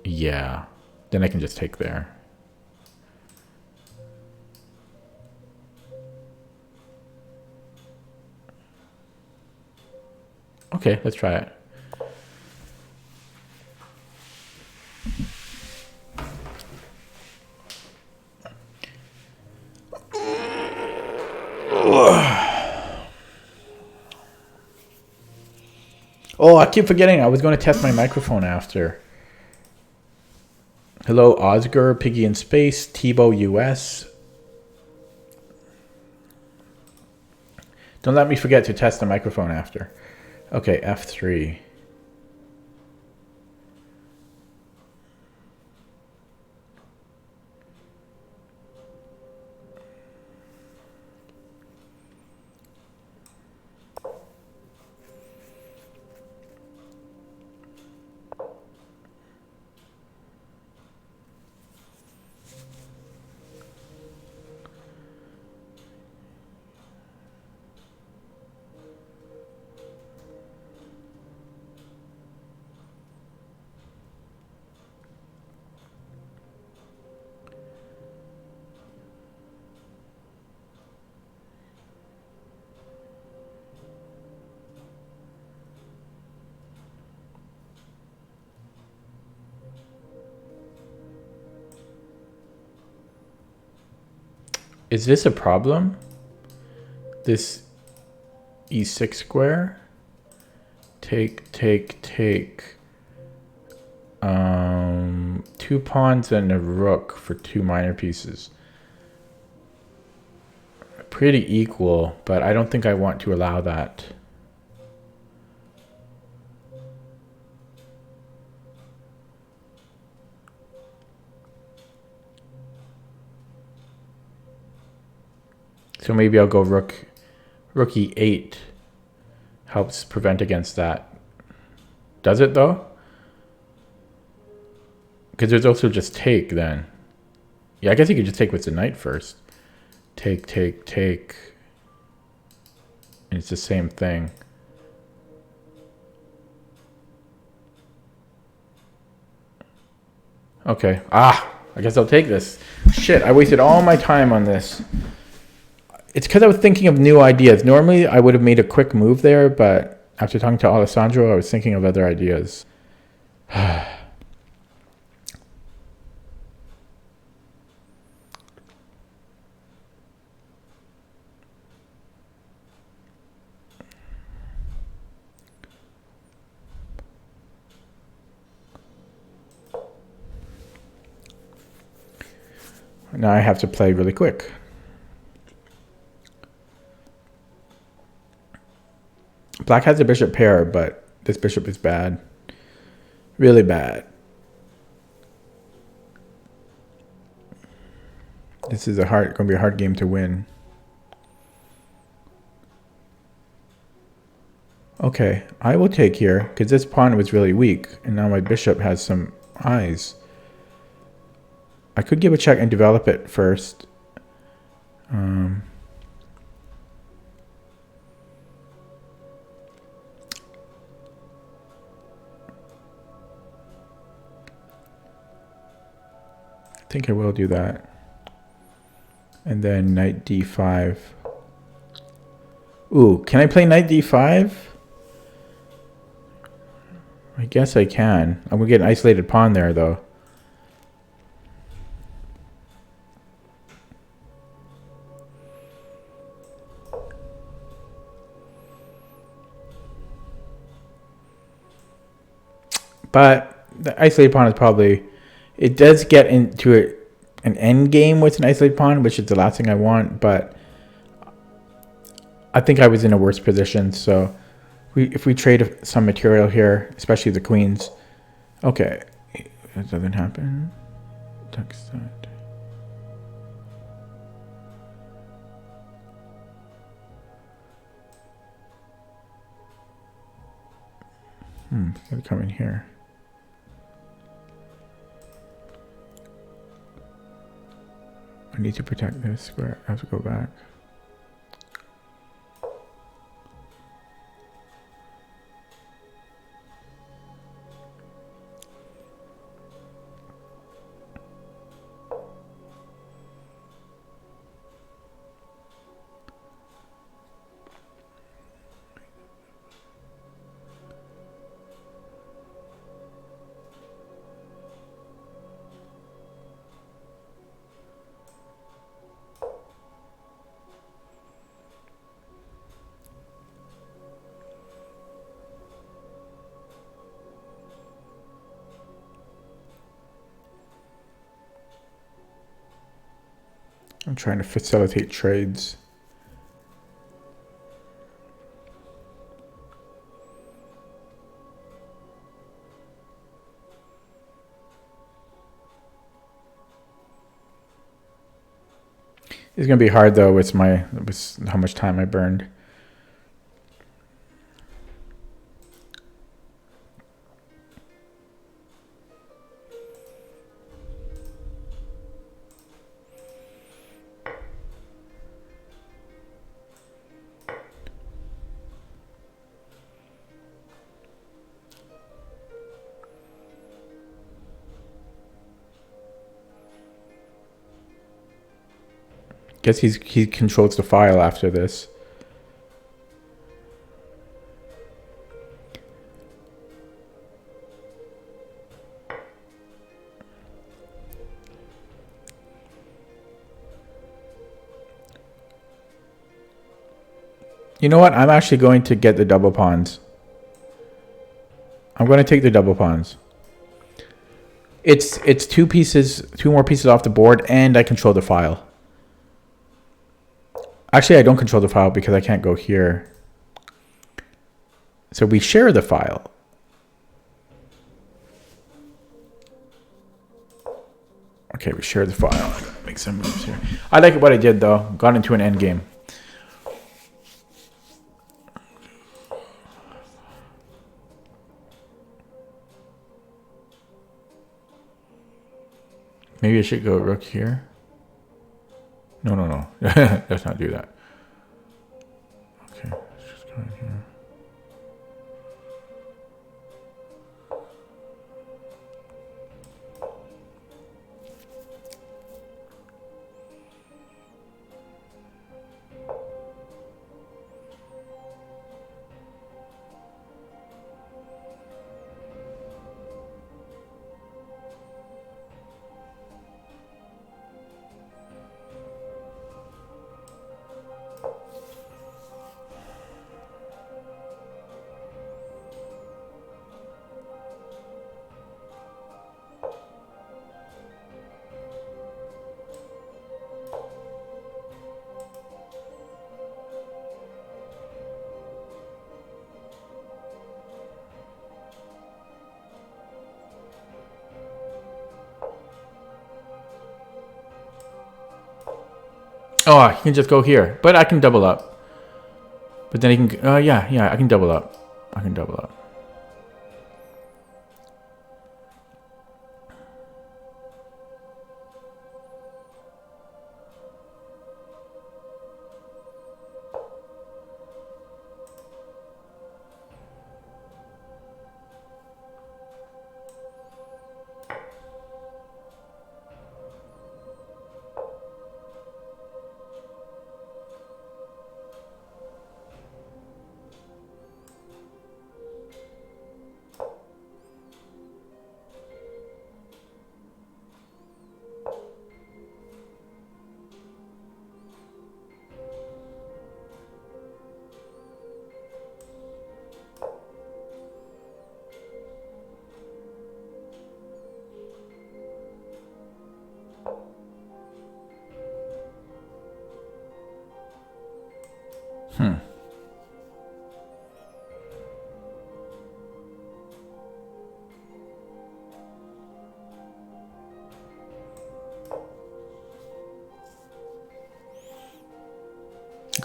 Yeah, then I can just take there. Okay, let's try it. Oh, I keep forgetting. I was going to test my microphone after. Hello, Oscar, Piggy in Space, Tebow US. Don't let me forget to test the microphone after. Okay, F3. Is this a problem? This e6 square? Take. 2 pawns and a rook for 2 minor pieces. Pretty equal, but I don't think I want to allow that. So maybe I'll go rook e8. Helps prevent against that. Does it though? Because there's also just take then. Yeah, I guess you could just take with the knight first. Take. And it's the same thing. Okay. I guess I'll take this. Shit, I wasted all my time on this. It's because I was thinking of new ideas. Normally, I would have made a quick move there, but after talking to Alessandro, I was thinking of other ideas. Now I have to play really quick. Black has a bishop pair, but this bishop is bad. Really bad. This is going to be a hard game to win. Okay, I will take here, because this pawn was really weak, and now my bishop has some eyes. I could give a check and develop it first. I think I will do that. And then knight d5. Ooh, can I play knight d5? I guess I can. I'm going to get an isolated pawn there, though. But the isolated pawn is probably... It does get into an end game with an isolated pawn, which is the last thing I want, but I think I was in a worse position, so if we trade some material here, especially the queens... Okay, that doesn't happen. Text that. Gotta come in here. I need to protect this square. I have to go back. I'm trying to facilitate trades. It's gonna be hard though with how much time I burned. Guess he controls the file after this. You know what? I'm actually going to get the double pawns. I'm going to take the double pawns. It's two more pieces off the board, and I control the file. Actually, I don't control the file because I can't go here. So we share the file. Okay, we share the file. I gotta make some moves here. I like what I did though. Got into an end game. Maybe I should go rook here. No. Let's not do that. Okay, let's just go in here. Oh, I can just go here, but I can double up. But then he can. Yeah, I can double up. I can double up.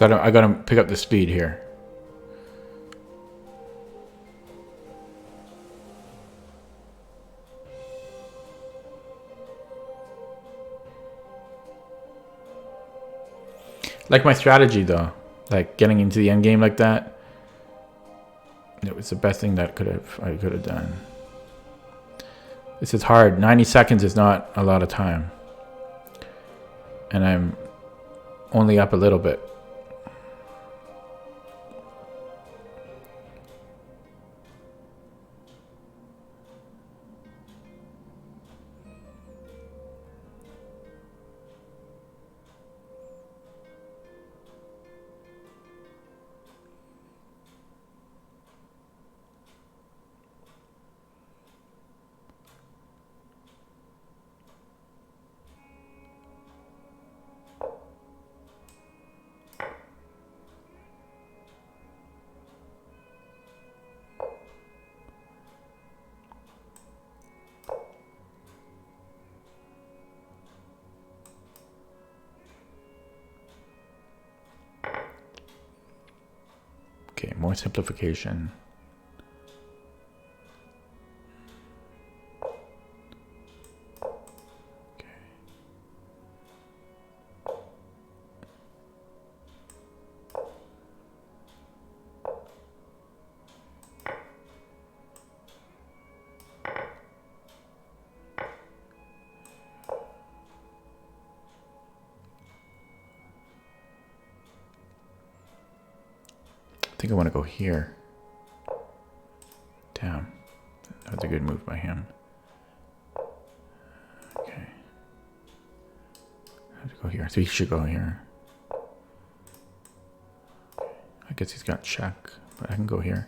I gotta pick up the speed here. Like my strategy though, like getting into the end game like that. It was the best thing that I could have done. This is hard. 90 seconds is not a lot of time. And I'm only up a little bit. Okay, more simplification. Okay. I think I want to go here. Damn. That was a good move by him. Okay. I have to go here. So he should go here. I guess he's got check, but I can go here.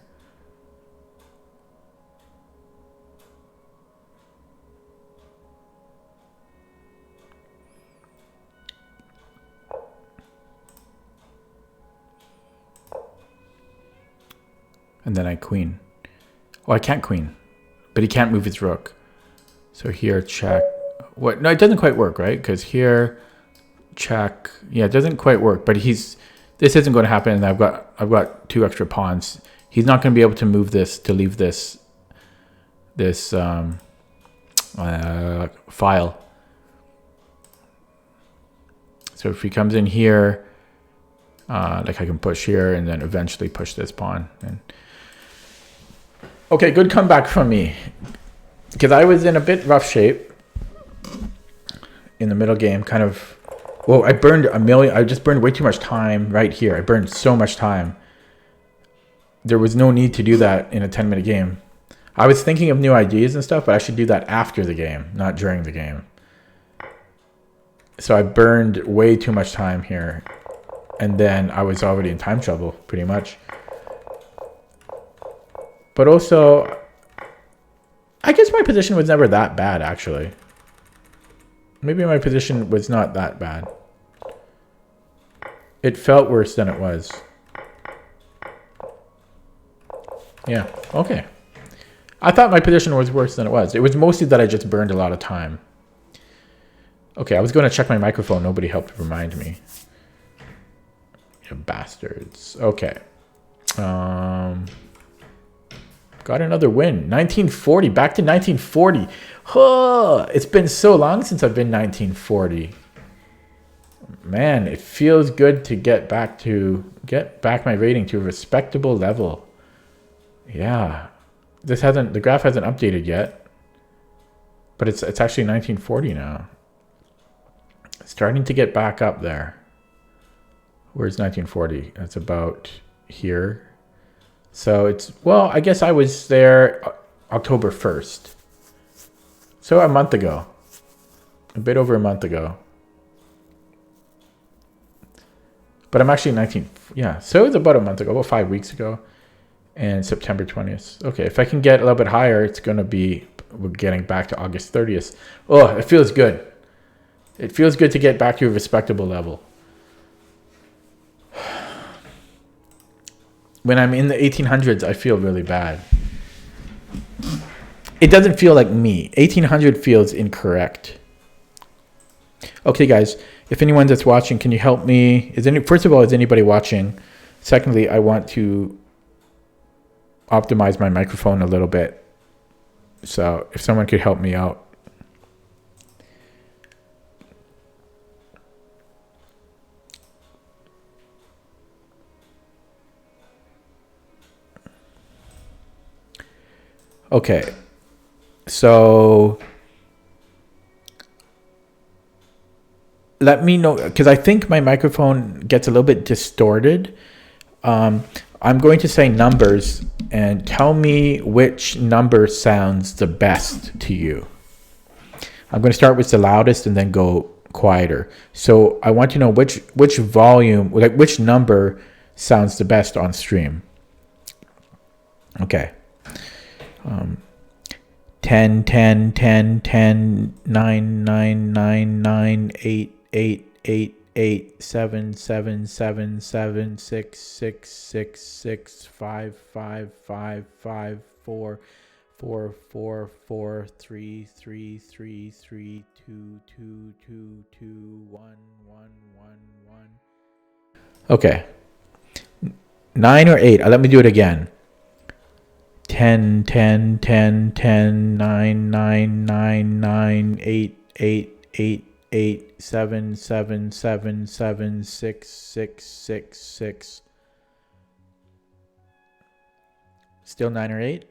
And then I queen. Oh, I can't queen, but he can't move his rook. So here, check. What? No, it doesn't quite work, right? Because here, check. Yeah, it doesn't quite work. But this isn't going to happen. And I've got 2 extra pawns. He's not going to be able to move this to leave this file. So if he comes in here, like I can push here and then eventually push this pawn. And okay, good comeback from me, because I was in a bit rough shape in the middle game. Kind of, well, I just burned way too much time right here. I burned so much time. There was no need to do that in a 10-minute game. I was thinking of new ideas and stuff, but I should do that after the game, not during the game. So I burned way too much time here. And then I was already in time trouble, pretty much. But also, I guess my position was never that bad, actually. Maybe my position was not that bad. It felt worse than it was. Yeah, okay. I thought my position was worse than it was. It was mostly that I just burned a lot of time. Okay, I was going to check my microphone. Nobody helped remind me. You bastards. Okay. Got another win. 1940. Back to 1940. Oh, it's been so long since I've been 1940. Man, it feels good to get back my rating to a respectable level. Yeah. The graph hasn't updated yet. But it's actually 1940 now. It's starting to get back up there. Where's 1940? That's about here. So well, I guess I was there October 1st. So a month ago. A bit over a month ago. But I'm actually 19. Yeah, so it was about a month ago, about 5 weeks ago. And September 20th. Okay, if I can get a little bit higher, it's going to be, we're getting back to August 30th. Oh, it feels good. It feels good to get back to a respectable level. When I'm in the 1800s, I feel really bad. It doesn't feel like me. 1800 feels incorrect. Okay, guys, if anyone that's watching, can you help me? First of all, is anybody watching? Secondly, I want to optimize my microphone a little bit. So if someone could help me out. Okay, so let me know, because I think my microphone gets a little bit distorted. I'm going to say numbers and tell me which number sounds the best to you. I'm going to start with the loudest and then go quieter. So I want to know which volume, like which number sounds the best on stream. Okay. 10, 10, 10, 10, 9, 9, 9, 9, 8, 8, 8, 8, 7, 7, 7, 7, 6, 6, 6, 6, 5, 5, 5, 5, 4, 4, 4, 4, 3, 3, 3, 3, 2, 2, 2, 2, 1, 1, 1, 1. Okay. 9 or 8. Let me do it again. 10, 10, 10, 10, 9, 9, 9, 9, 8, 8, 8, 8, 7, 7, 7, 7, 6, 6, 6, 6. Still 9 or 8?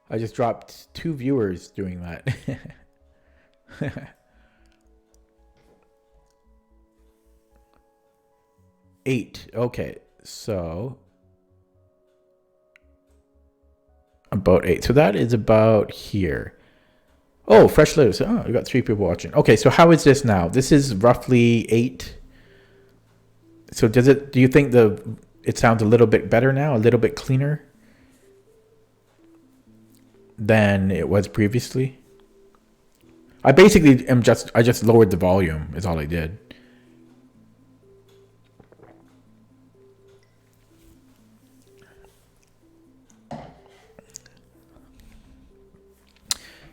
I just dropped 2 viewers doing that. 8. Okay, so about 8. So that is about here. Oh, fresh lives. Oh, we got 3 people watching. Okay, so how is this now? This is roughly 8. So do you think it sounds a little bit better now, a little bit cleaner than it was previously? I basically I just lowered the volume is all I did.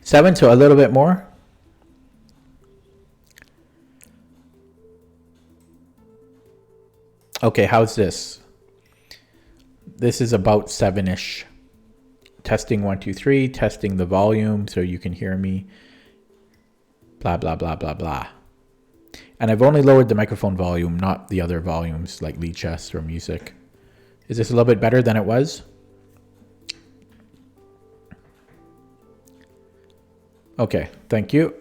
Seven, so a little bit more. Okay, how's this? This is about 7-ish. Testing 1, 2, 3. Testing the volume so you can hear me. Blah, blah, blah, blah, blah. And I've only lowered the microphone volume, not the other volumes like Lichess or music. Is this a little bit better than it was? Okay, thank you.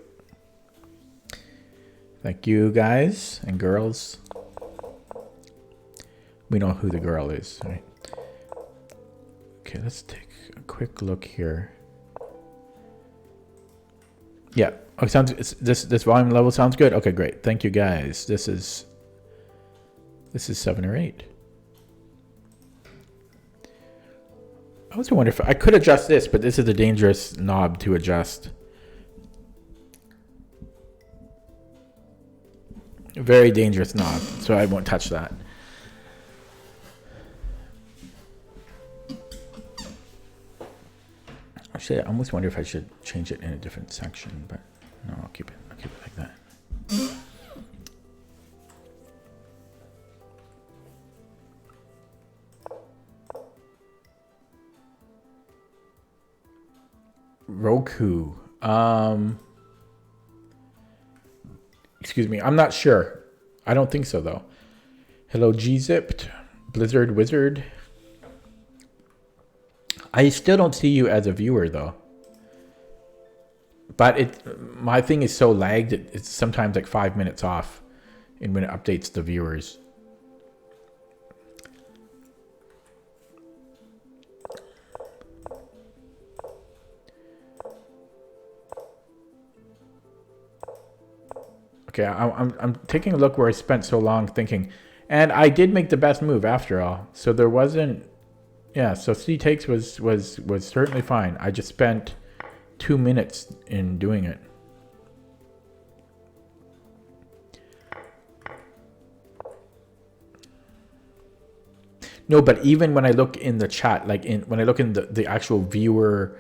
Thank you, guys and girls. We know who the girl is, right? Okay, let's take a quick look here. Yeah, oh, this volume level sounds good. Okay, great. Thank you, guys. This is 7 or 8. I was wondering if I could adjust this, but this is a dangerous knob to adjust. A very dangerous knob, so I won't touch that. Actually, I almost wonder if I should change it in a different section, but no, I'll keep it like that. Roku. Excuse me, I'm not sure. I don't think so though. Hello, Gzipped, Blizzard Wizard. I still don't see you as a viewer though. But my thing is so lagged, it's sometimes like 5 minutes off in when it updates the viewers. Okay, I'm taking a look where I spent so long thinking, and I did make the best move after all. So there wasn't, yeah. So 3 takes was certainly fine. I just spent 2 minutes in doing it. No, but even when I look in the chat, like when I look in the actual viewer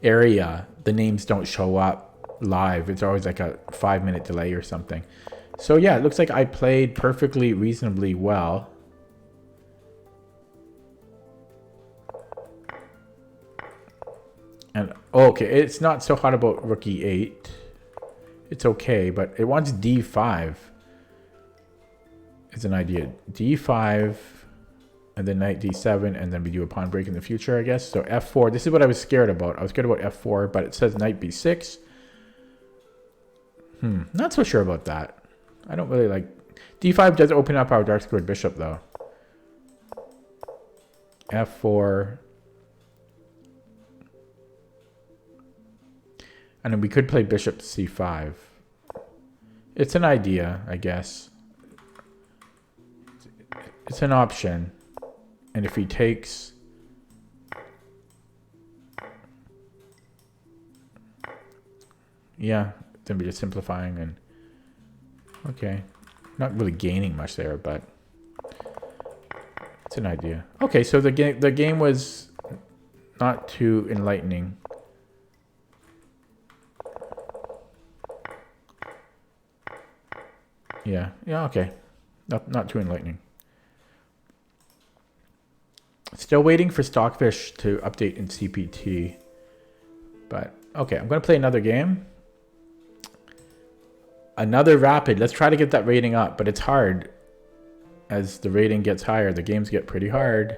area, the names don't show up live. It's always like a 5-minute delay or something. So yeah, it looks like I played perfectly reasonably well. And okay, it's not so hot about rook e8. It's okay, but it wants d5. It's an idea. d5 and then knight d7, and then we do a pawn break in the future, I guess. So f4, this is what I was scared about. I was scared about f4, but it says knight b6. Not so sure about that. I don't really like... d5 does open up our dark squared bishop, though. f4. And then we could play bishop to c5. It's an idea, I guess. It's an option. And if he takes... Yeah, then we're just simplifying and... Okay. Not really gaining much there, but... It's an idea. Okay, so the game was not too enlightening. Yeah, okay. Not too enlightening. Still waiting for Stockfish to update in CPT. But, okay, I'm going to play another game. Another rapid. Let's try to get that rating up, but it's hard. As the rating gets higher, the games get pretty hard.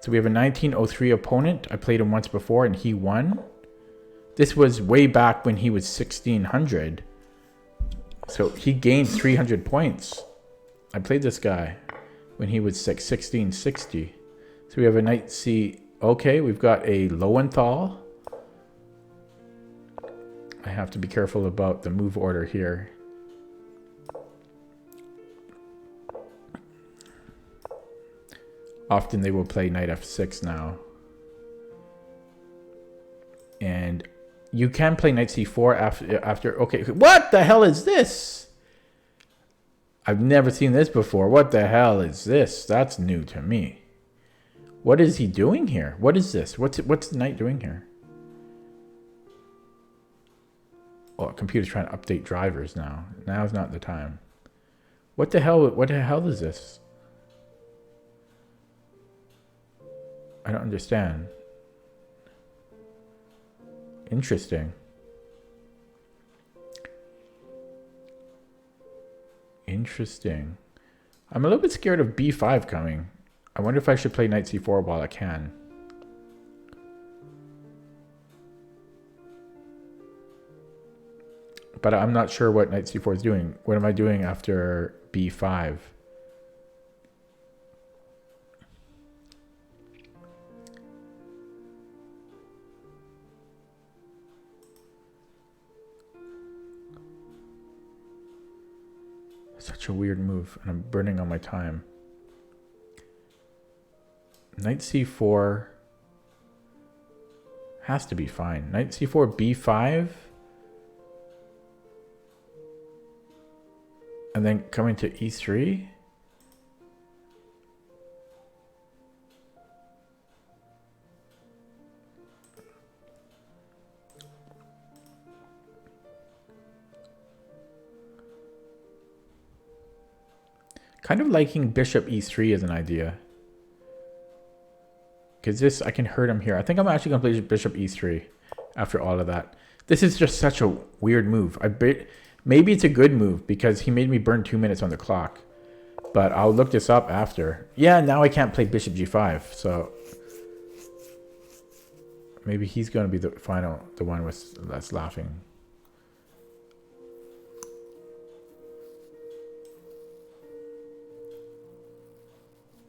So we have a 1903 opponent. I played him once before and he won. This was way back when he was 1600. So he gained 300 points. I played this guy when he was 1660. So we have a knight c. Okay, we've got a Lowenthal. I have to be careful about the move order here. Often they will play knight f6 now. And you can play knight c4 after. Okay, what the hell is this? I've never seen this before. What the hell is this? That's new to me. What is he doing here? What is this? What's the knight doing here? Oh, computer's trying to update drivers now. Now's not the time. What the hell? What the hell is this? I don't understand. Interesting. Interesting. I'm a little bit scared of b5 coming. I wonder if I should play knight c4 while I can. But I'm not sure what knight c4 is doing. What am I doing after b5? Such a weird move, and I'm burning on my time. Knight c4 has to be fine. Knight c4, b5. And then coming to e3. Kind of liking bishop e3 as an idea. Because this, I can hurt him here. I think I'm actually going to play bishop e3 after all of that. This is just such a weird move. Maybe it's a good move because he made me burn 2 minutes on the clock. But I'll look this up after. Yeah, now I can't play bishop g5. So maybe he's going to be the one that's laughing.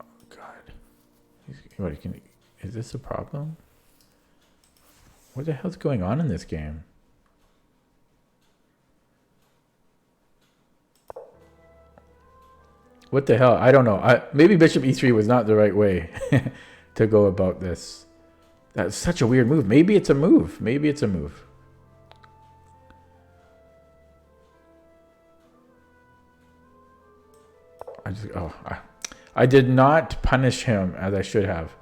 Oh, God. Is this a problem? What the hell's going on in this game? What the hell? I don't know. Maybe bishop e3 was not the right way to go about this. That's such a weird move. Maybe it's a move. Maybe it's a move. I did not punish him as I should have.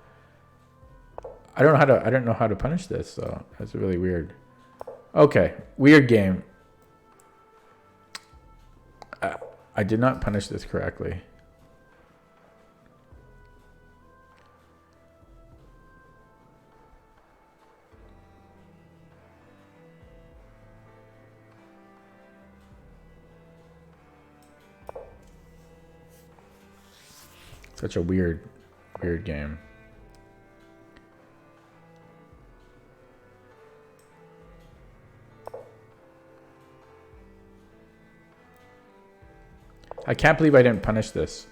I don't know how to punish this, so that's really weird. Okay, weird game. I did not punish this correctly. Such a weird game. I can't believe I didn't punish this.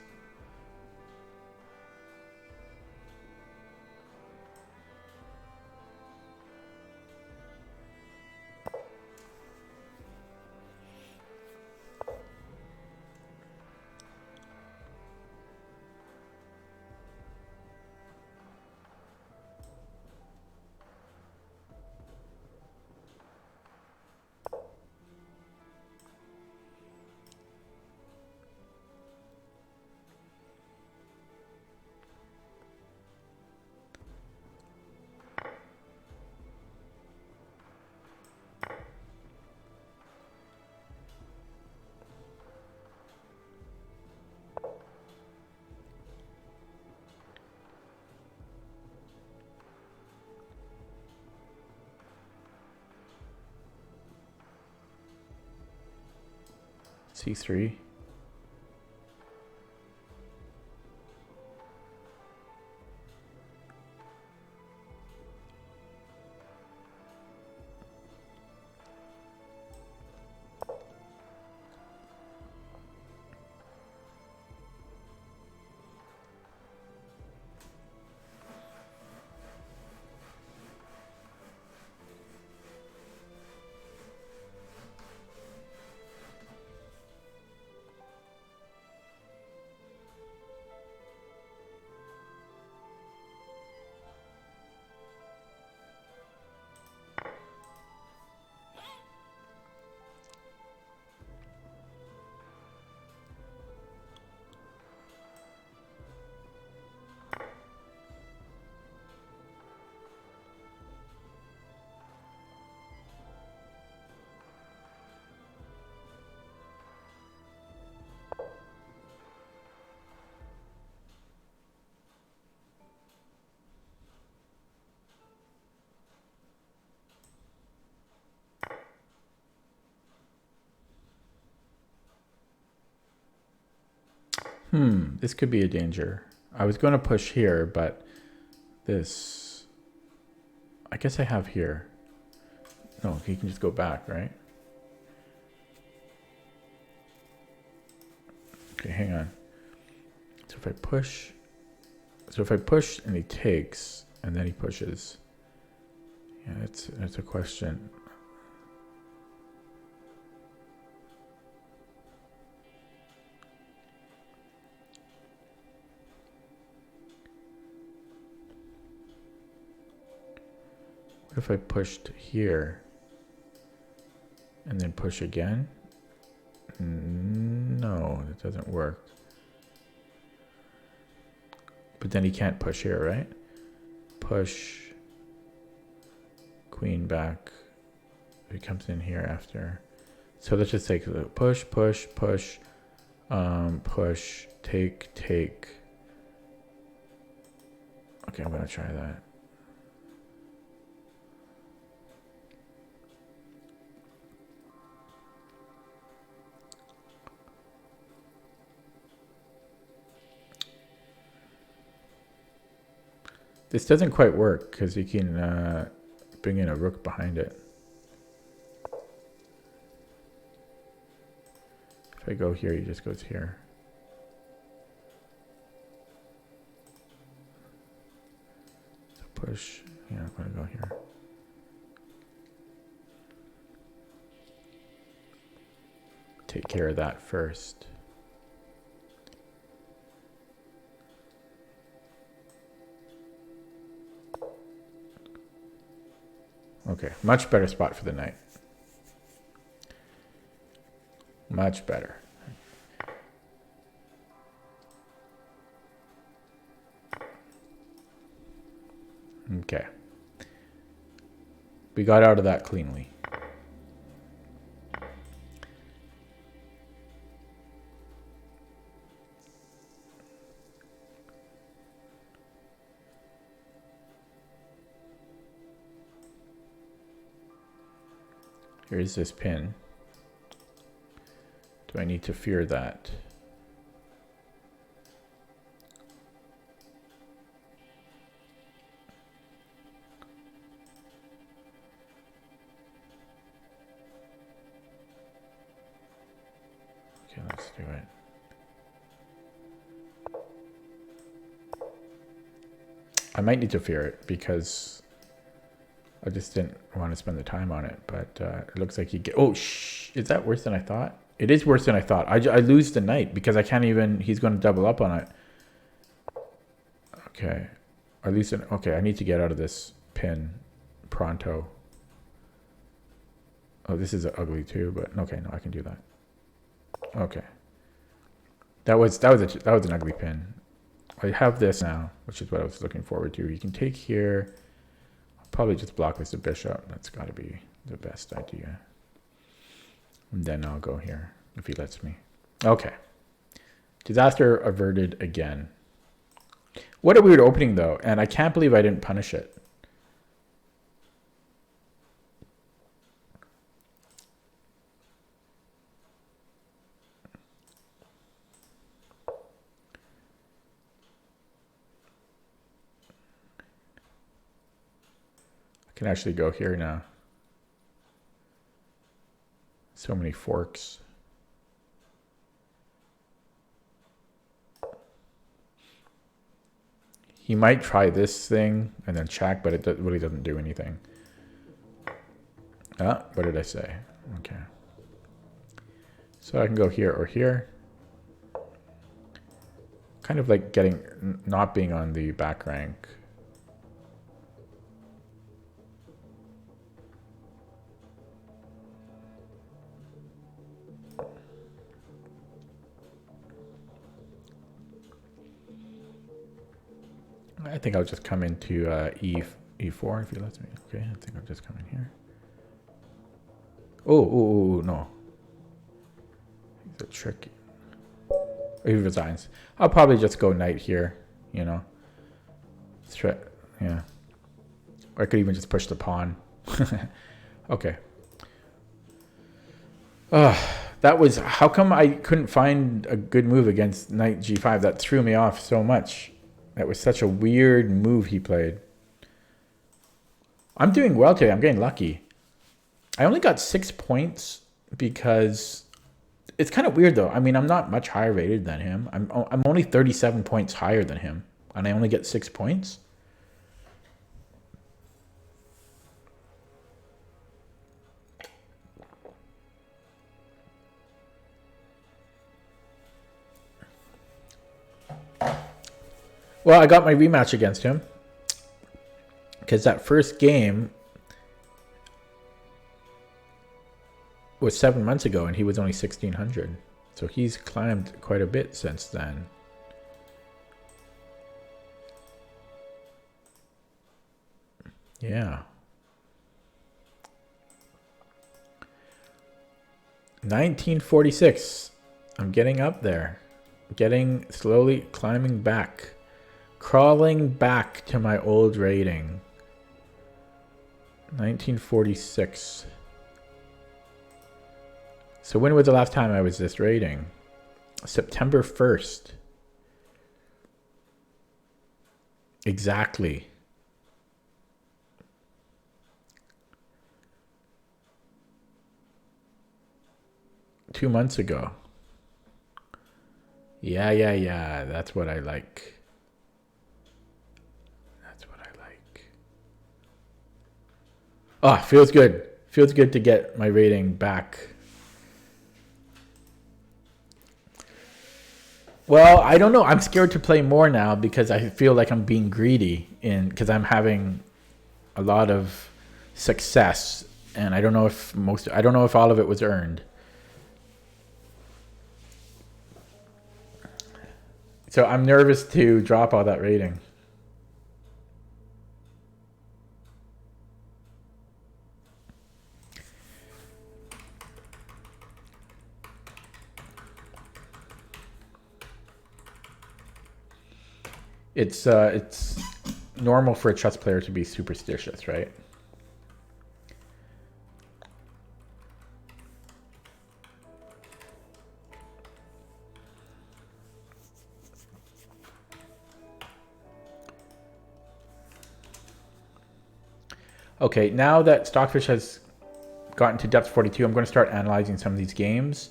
C3. This could be a danger. I was going to push here, but this... I guess I have here. No, he can just go back, right? Okay, hang on. So if I push... So if I push and he takes, and then he pushes... Yeah, that's a question. What if I pushed here and then push again? No, that doesn't work. But then he can't push here, right? Push, queen back. He comes in here after. So let's just take the push, push, push, push, take, take. Okay, I'm gonna try that. This doesn't quite work because you can bring in a rook behind it. If I go here, he just goes here. So push. Yeah, I'm going to go here. Take care of that first. Okay, much better spot for the knight. Much better. Okay. We got out of that cleanly. Here's this pin. Do I need to fear that? Okay, let's do it. I might need to fear it because I just didn't want to spend the time on it, but it looks like you get... Oh, shh! Is that worse than I thought? It is worse than I thought. I lose the knight because I can't even... He's going to double up on it. Okay. At least... Okay, I need to get out of this pin pronto. Oh, this is ugly too, but... Okay, no, I can do that. Okay. That was an ugly pin. I have this now, which is what I was looking forward to. You can take here... Probably just block with the bishop. That's got to be the best idea. And then I'll go here if he lets me. Okay. Disaster averted again. What a weird opening though, and I can't believe I didn't punish it. I can actually go here now. So many forks. He might try this thing and then check, but it really doesn't do anything. Ah, what did I say? Okay. So I can go here or here. Kind of like getting, not being on the back rank. I think I'll just come into E4 if he lets me. Okay, I think I'll just come in here. Oh, no. He's a tricky. He resigns. I'll probably just go knight here, you know. Yeah. Or I could even just push the pawn. Okay. That was, how come I couldn't find a good move against knight g5? That threw me off so much. That was such a weird move he played. I'm doing well today. I'm getting lucky. I only got 6 points because it's kind of weird though. I mean, I'm not much higher rated than him. I'm only 37 points higher than him, and I only get 6 points. Well, I got my rematch against him because that first game was 7 months ago and he was only 1600. So he's climbed quite a bit since then. Yeah. 1946. I'm getting up there. Getting slowly climbing back. Crawling back to my old rating. 1946. So when was the last time I was this rating? September 1st. Exactly. Two months ago. Yeah. That's what I like. Oh, feels good. Feels good to get my rating back. Well, I don't know. I'm scared to play more now because I feel like I'm being greedy because I'm having a lot of success, and I don't know if all of it was earned. So I'm nervous to drop all that rating. It's normal for a chess player to be superstitious, right? Okay, now that Stockfish has gotten to depth 42, I'm going to start analyzing some of these games.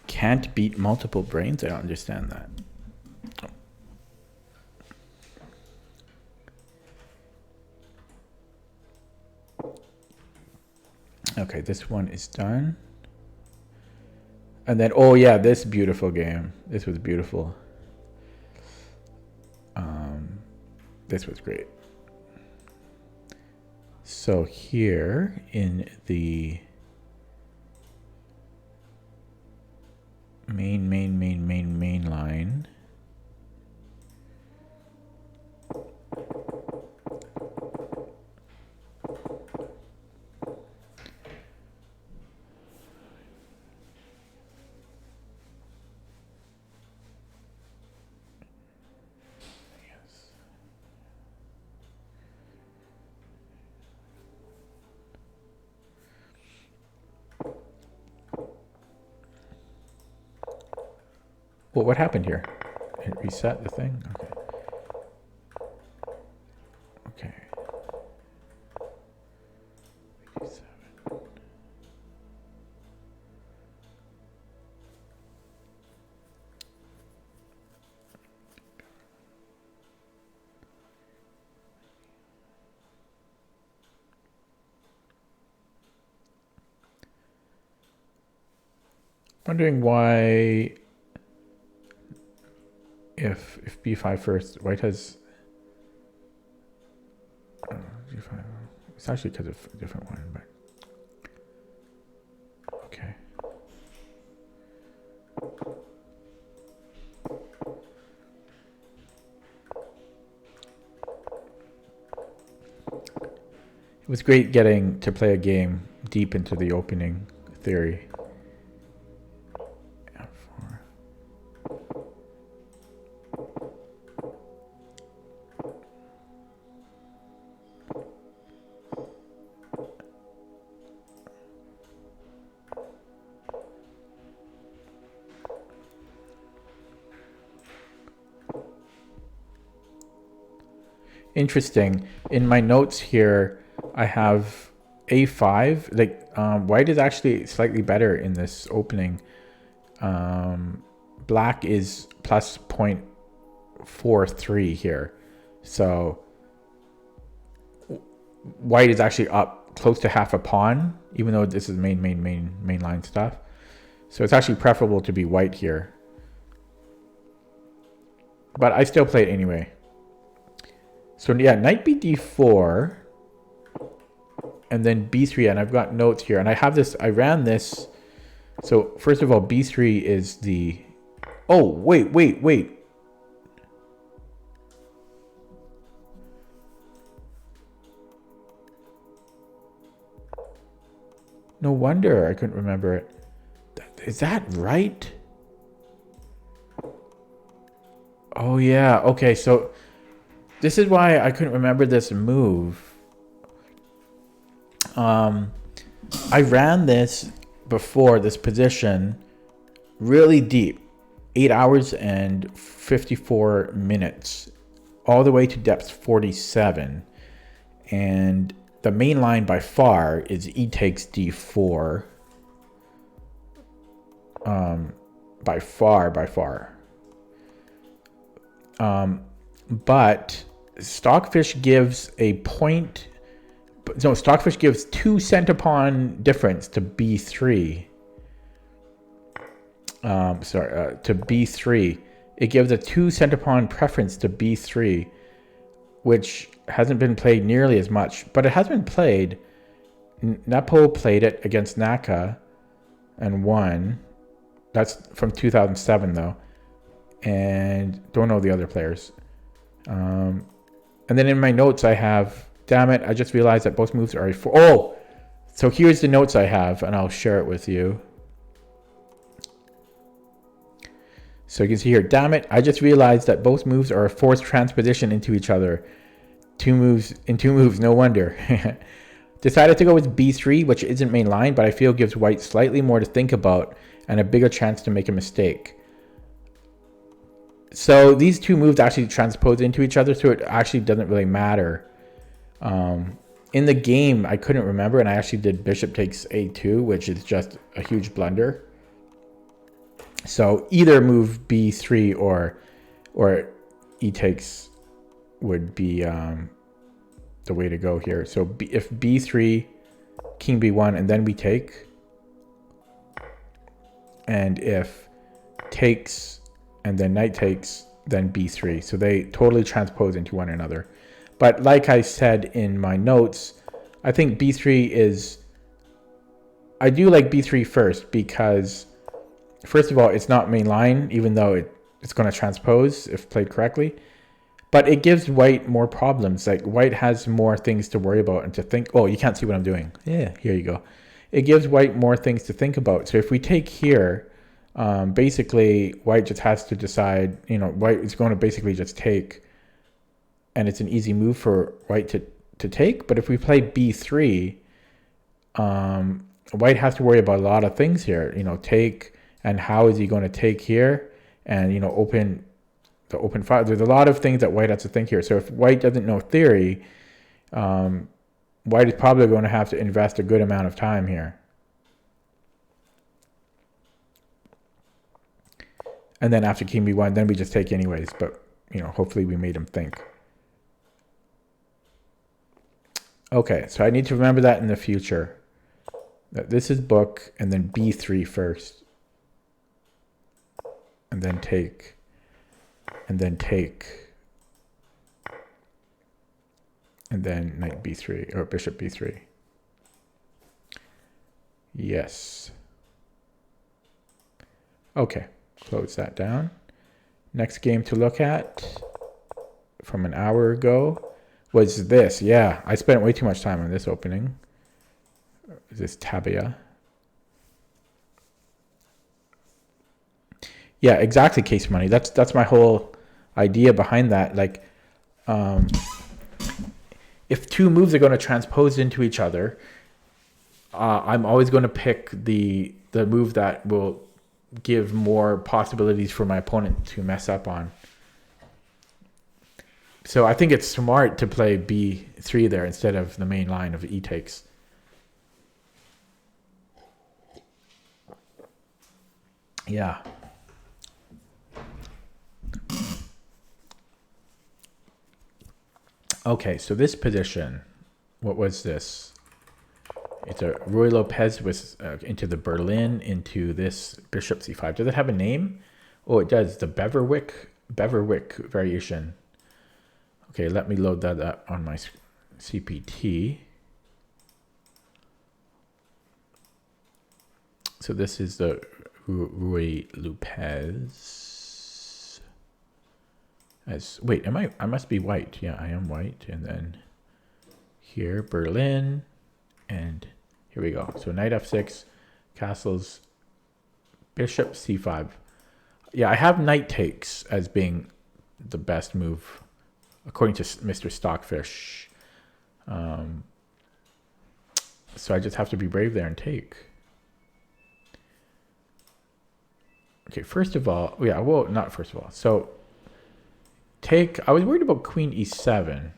Can't beat multiple brains? I don't understand that. Okay, this one is done. And then, oh yeah, this beautiful game. This was beautiful. This was great. So here in the main line, well, what happened here? It reset the thing? Okay. Okay. Wondering why if b5 first, white has 45. It's actually because of a different one, but okay. It was great getting to play a game deep into the opening theory. F4. Interesting. In my notes here, I have A5. Like white is actually slightly better in this opening. Black is plus 0.43 here. So white is actually up close to half a pawn, even though this is main line stuff. So it's actually preferable to be white here. But I still play it anyway. So yeah, knight b4, and then b3, and I've got notes here, and I have this, I ran this. So first of all, b3 is the, oh, wait. No wonder I couldn't remember it. Is that right? Oh yeah, okay, so this is why I couldn't remember this move. I ran this before, this position, really deep. 8 hours and 54 minutes. All the way to depth 47. And the main line by far is e takes d4. By far. But Stockfish gives a point. No, Stockfish gives 2 center pawn difference to b3. To b3. It gives a 2 center pawn preference to b3, which hasn't been played nearly as much, but it has been played. Nepo played it against Naka and won. That's from 2007 though, and don't know the other players. And then in my notes I have, damn it, I just realized that both moves are a 4. Oh, so here's the notes I have, and I'll share it with you. So you can see here, damn it, I just realized that both moves are a forced transposition into each other. 2 moves, no wonder. Decided to go with b3, which isn't main line, but I feel gives white slightly more to think about and a bigger chance to make a mistake. So these 2 moves actually transpose into each other, so it actually doesn't really matter. In the game, I couldn't remember, and I actually did bishop takes a2, which is just a huge blunder. So either move b3 or e takes would be the way to go here. So if b3, king b1, and then we take, and if takes and then knight takes, then b3. So they totally transpose into one another. But like I said in my notes, I think b3 is, I do like b3 first because, first of all, it's not main line, even though it's going to transpose if played correctly. But it gives white more problems. Like white has more things to worry about and to think. Oh, you can't see what I'm doing. Yeah, here you go. It gives white more things to think about. So if we take here, basically white just has to decide, white is going to basically just take, and it's an easy move for white to take. But if we play b3, white has to worry about a lot of things here, take, and how is he going to take here, and open the open file. There's a lot of things that white has to think here. So if white doesn't know theory, white is probably going to have to invest a good amount of time here. And then after king b1, then we just take anyways. But hopefully we made him think. Okay, so I need to remember that in the future. That this is book, and then b3 first. And then take. And then take. And then knight b3 or bishop b3. Yes. Okay, close that down. Next game to look at from an hour ago was this. Yeah, I spent way too much time on this opening. This Tabia. Yeah, exactly, Case Money. That's my whole idea behind that. Like, if two moves are going to transpose into each other, I'm always going to pick the move that will give more possibilities for my opponent to mess up on. So I think it's smart to play b3 there instead of the main line of e takes. Yeah. Okay, so this position, what was this? It's a Roy Lopez was into the Berlin, into this bishop c5. Does it have a name? Oh, it does. The Beverwyck variation. Okay, let me load that up on my CPT. So this is the Roy Lopez. Wait, I must be white. Yeah, I am white. And then here, Berlin. And here we go. So knight f6, castles, bishop c5. Yeah, I have knight takes as being the best move, according to Mr. Stockfish. So I just have to be brave there and take. Okay, first of all, yeah, well, not first of all. So take, I was worried about queen e7.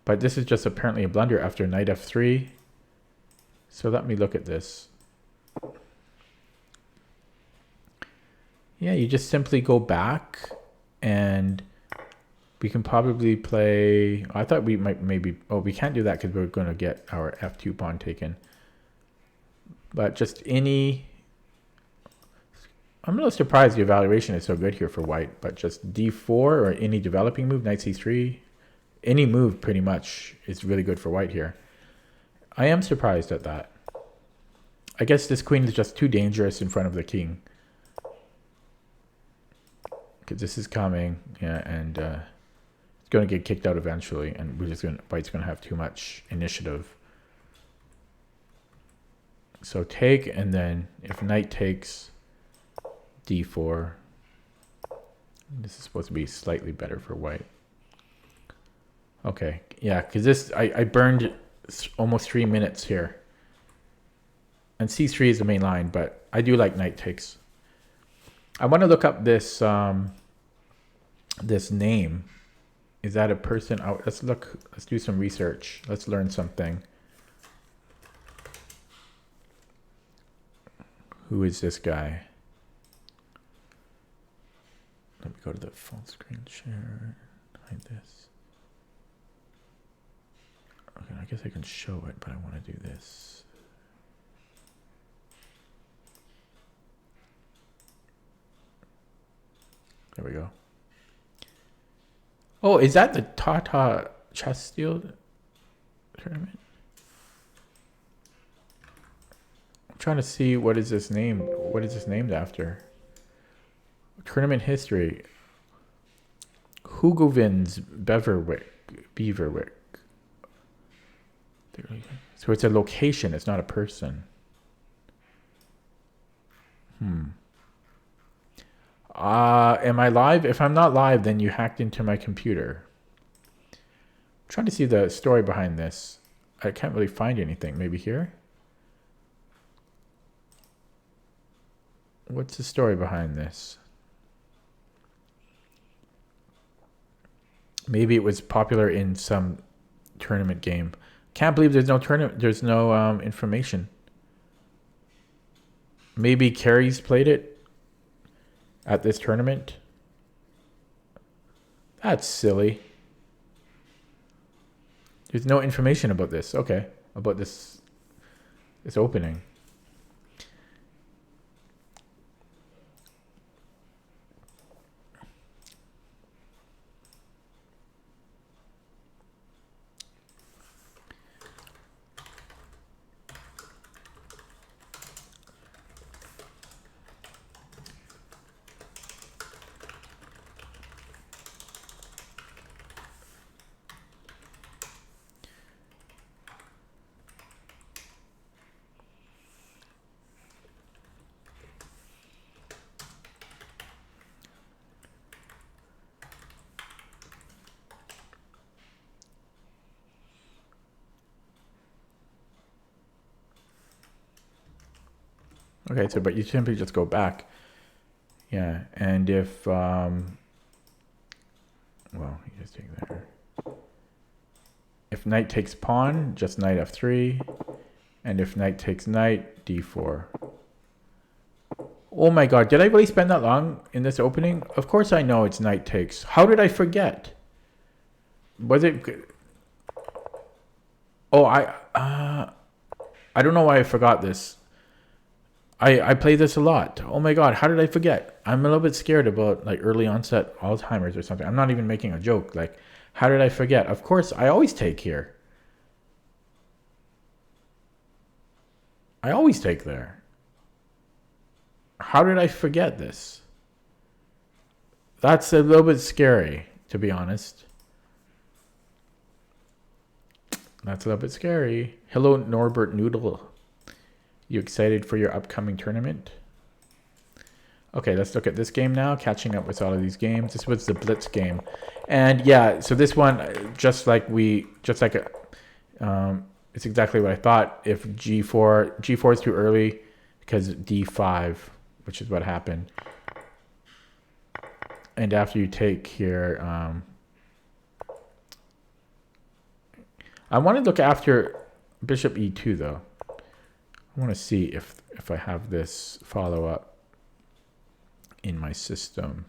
But this is just apparently a blunder after knight f3. So let me look at this. Yeah, you just simply go back and we can probably play... I thought we might maybe... Oh, we can't do that because we're going to get our f2 pawn taken. But just any... I'm a little surprised the evaluation is so good here for white. But just d4 or any developing move, knight c3... Any move pretty much is really good for white here. I am surprised at that. I guess this queen is just too dangerous in front of the king. Because this is coming, yeah, and it's going to get kicked out eventually, and white's going to have too much initiative. So take, and then if knight takes d4, this is supposed to be slightly better for white. Okay, yeah, because this, I burned almost 3 minutes here. And c3 is the main line, but I do like knight takes. I want to look up this this name. Is that a person? Oh, let's do some research. Let's learn something. Who is this guy? Let me go to the full screen share. Hide this. Okay, I guess I can show it, but I want to do this. There we go. Oh, is that the Tata Chesterfield tournament? I'm trying to see what is this name? What is this named after? Tournament history. Hugovins Beverwyck. So it's a location, it's not a person. Am I live? If I'm not live, then you hacked into my computer. I'm trying to see the story behind this. I can't really find anything. Maybe here? What's the story behind this? Maybe it was popular in some tournament game. Can't believe there's no tournament. There's no information. Maybe Carrie's played it at this tournament. That's silly. There's no information about this. Okay, about this opening. Okay, so but you simply just go back. Yeah, and if well, you just take there. If knight takes pawn, just knight f3, and if knight takes knight, d4. Oh my god, did I really spend that long in this opening? Of course I know it's knight takes. How did I forget? Was it? Oh, I don't know why I forgot this. I play this a lot. Oh my god, how did I forget? I'm a little bit scared about like early onset Alzheimer's or something. I'm not even making a joke. Like, how did I forget? Of course, I always take here. I always take there. How did I forget this? That's a little bit scary, to be honest. That's a little bit scary. Hello, Norbert Noodle. You excited for your upcoming tournament? Okay, let's look at this game now, catching up with all of these games. This was the Blitz game. And yeah, so this one, it's exactly what I thought. If G4 is too early, because D5, which is what happened. And after you take here, I want to look after Bishop E2 though. I want to see if I have this follow up in my system.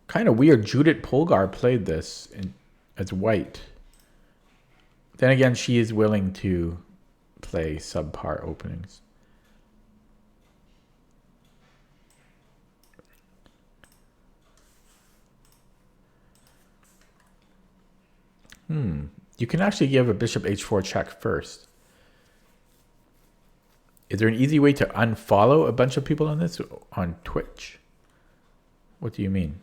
Kind of weird. Judith Polgar played this as white. Then again, she is willing to play subpar openings. You can actually give a bishop h4 check first. Is there an easy way to unfollow a bunch of people on this on Twitch? What do you mean?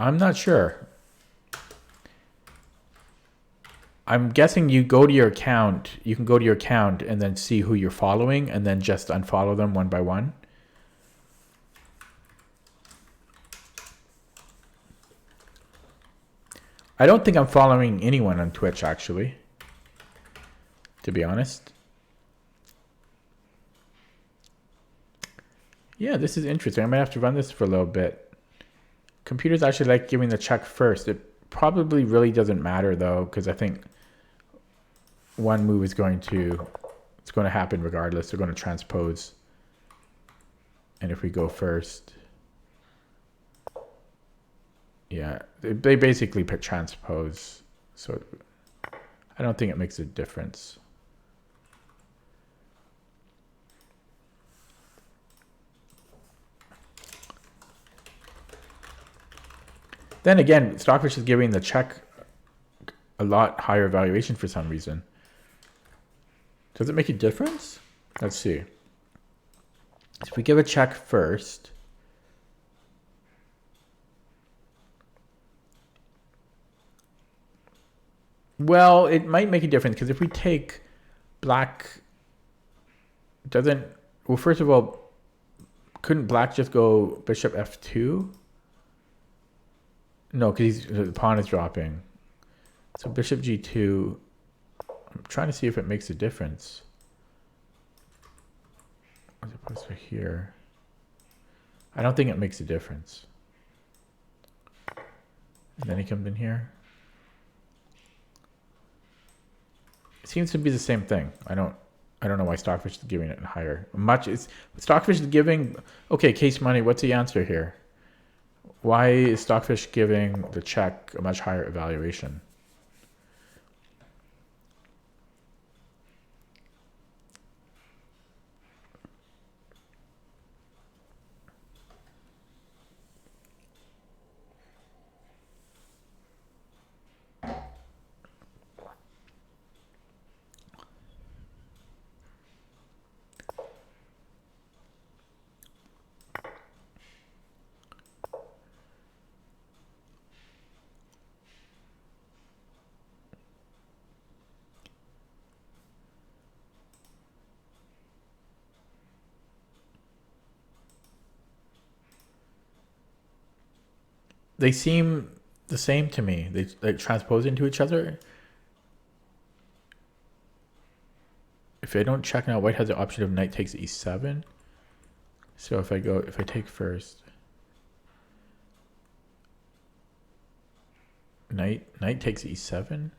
I'm not sure. I'm guessing you go to your account. You can go to your account and then see who you're following and then just unfollow them one by one. I don't think I'm following anyone on Twitch, actually, to be honest. Yeah, this is interesting. I might have to run this for a little bit. Computers actually like giving the check first. It probably really doesn't matter though, because I think one move is going to happen regardless. They're going to transpose. And if we go first, yeah, they basically put transpose. So I don't think it makes a difference. Then again, Stockfish is giving the check a lot higher valuation for some reason. Does it make a difference? Let's see. So if we give a check first, well, it might make a difference because if we take black, doesn't, well, first of all, couldn't black just go bishop f2? No, because the pawn is dropping. So bishop g2, I'm trying to see if it makes a difference. As opposed to here. I don't think it makes a difference. And then he comes in here. It seems to be the same thing. I don't know why Stockfish is giving it higher. Stockfish is giving, okay, Case Money, what's the answer here? Why is Stockfish giving the check a much higher evaluation? They seem the same to me. They like transpose into each other. If I don't check now, white has the option of knight takes e7. So if I take first, knight takes e7.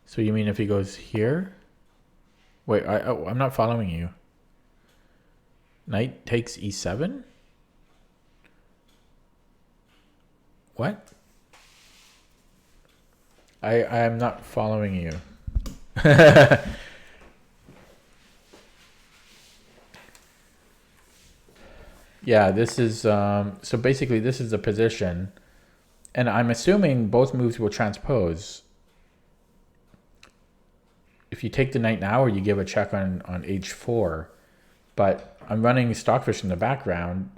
So you mean if he goes here? Wait, I'm not following you. Knight takes e7? What? I'm not following you. Yeah, this is so basically this is the position, and I'm assuming both moves will transpose. If you take the knight now, or you give a check on h4, but I'm running Stockfish in the background,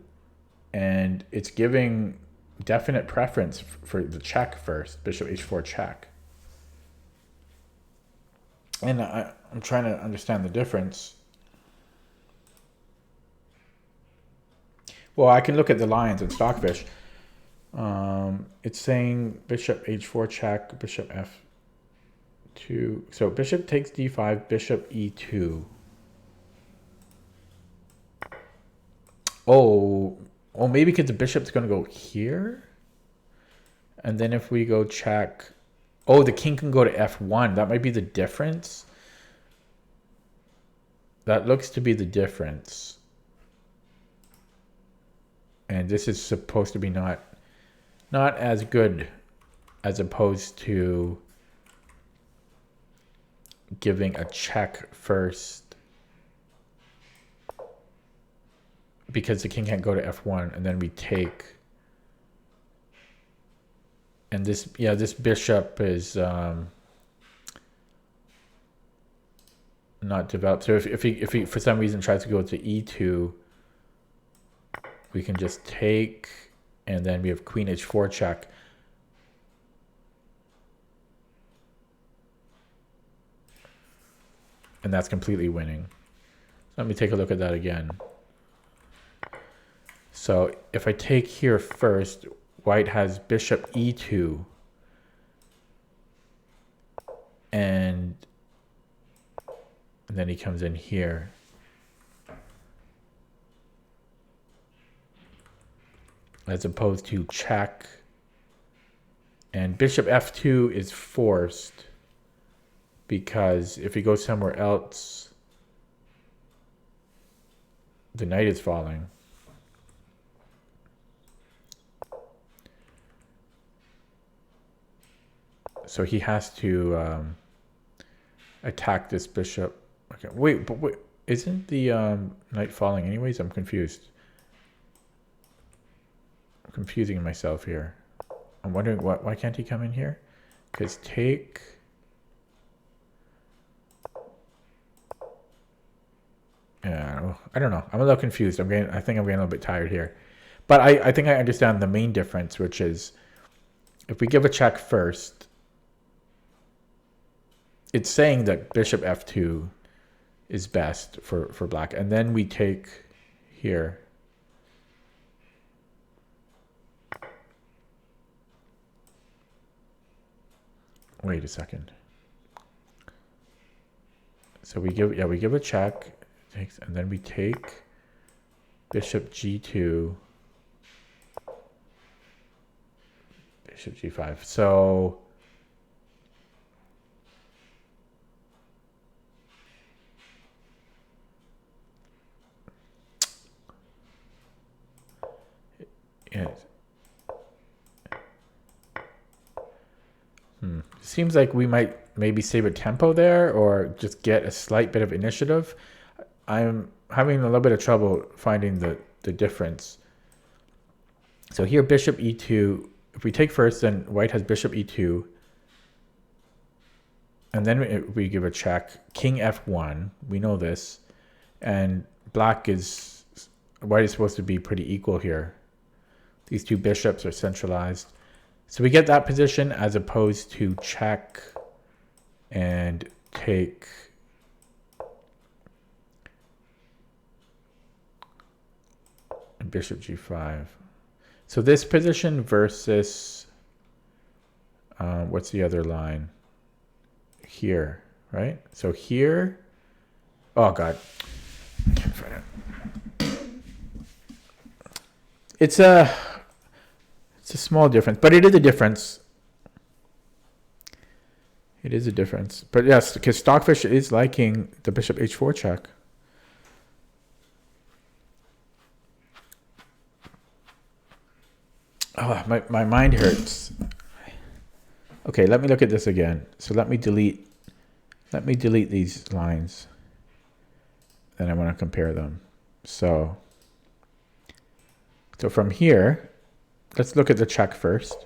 and it's giving definite preference for the check first, bishop h4 check. And I'm trying to understand the difference. Well, I can look at the lines in Stockfish. It's saying bishop h4 check, bishop f2. So bishop takes d5, bishop e2. Oh, maybe because the bishop's going to go here. And then if we go check, oh, the king can go to f1. That might be the difference. That looks to be the difference. And this is supposed to be not as good as opposed to giving a check first, because the king can't go to f1, and then we take. And this, yeah, this bishop is not developed. So if he for some reason tries to go to e2, we can just take, and then we have queen h4 check. And that's completely winning. Let me take a look at that again. So if I take here first, white has bishop e2. And then he comes in here. As opposed to check. And bishop f2 is forced, because if he goes somewhere else, the knight is falling. So he has to attack this bishop. Okay, wait, isn't the knight falling anyways? I'm confused. I'm confusing myself here. I'm wondering why can't he come in here? Because take. Yeah, Oh, I don't know. I'm a little confused. I think I'm getting a little bit tired here. But I think I understand the main difference, which is if we give a check first, it's saying that bishop f2 is best for black. And then we take here. Wait a second. So we give a check, and then we take bishop g2, bishop g5. So yeah. Seems like we might maybe save a tempo there or just get a slight bit of initiative. I'm having a little bit of trouble finding the difference. So here bishop e2, if we take first, then white has bishop e2. And then we give a check, king f1, we know this. And white is supposed to be pretty equal here. These two bishops are centralized. So we get that position as opposed to check and take bishop g5. So this position versus, what's the other line? Here, right? So here, oh God, I can't find it. It's a small difference, but it is a difference. It is a difference. But yes, because Stockfish is liking the bishop h4 check. Oh, my mind hurts. Okay, let me look at this again. So let me delete these lines. Then I want to compare them. So from here, let's look at the check first.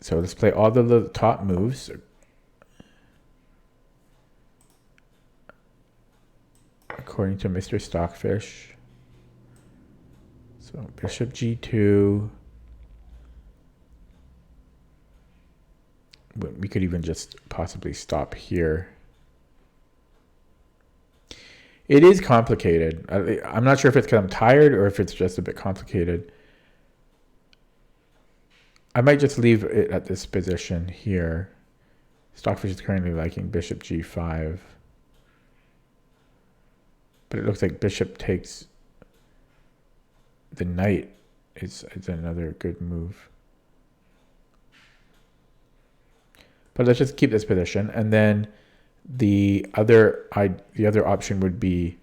So let's play all the top moves. According to Mr. Stockfish. So bishop g2. We could even just possibly stop here. It is complicated. I'm not sure if it's because I'm tired or if it's just a bit complicated. I might just leave it at this position here. Stockfish is currently liking bishop g5. But it looks like bishop takes the knight. It's another good move. But let's just keep this position, and then the other option would be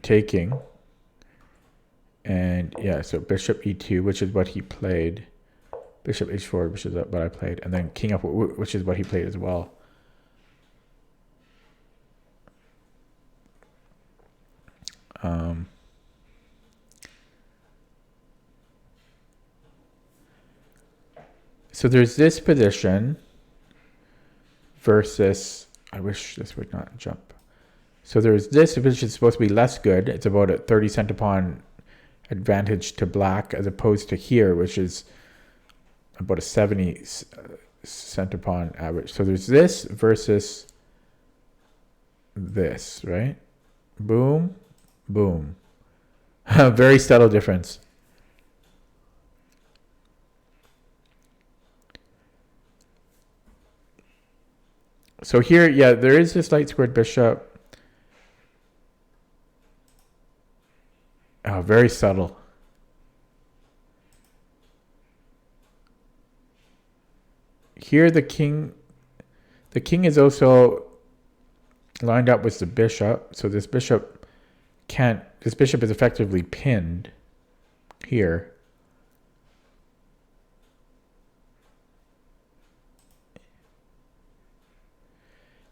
taking, and yeah, so bishop e2, which is what he played, bishop h4, which is what I played, and then king f4, which is what he played as well. So there's this position versus, I wish this would not jump. So there's this, which is supposed to be less good. It's about a 30 centipawn advantage to black, as opposed to here, which is about a 70 centipawn average. So there's this versus this, right? Boom, boom. Very subtle difference. So here, yeah, there is this light squared bishop. Oh, very subtle. Here the king is also lined up with the bishop. So this bishop is effectively pinned here.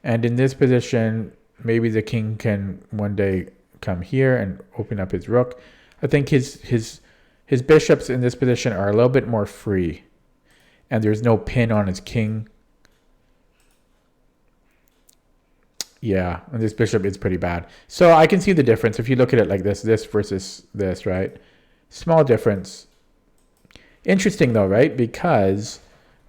And in this position, maybe the king can one day come here and open up his rook. I think his bishops in this position are a little bit more free. And there's no pin on his king. Yeah, and this bishop is pretty bad. So I can see the difference if you look at it like this versus this, right? Small difference. Interesting though, right? Because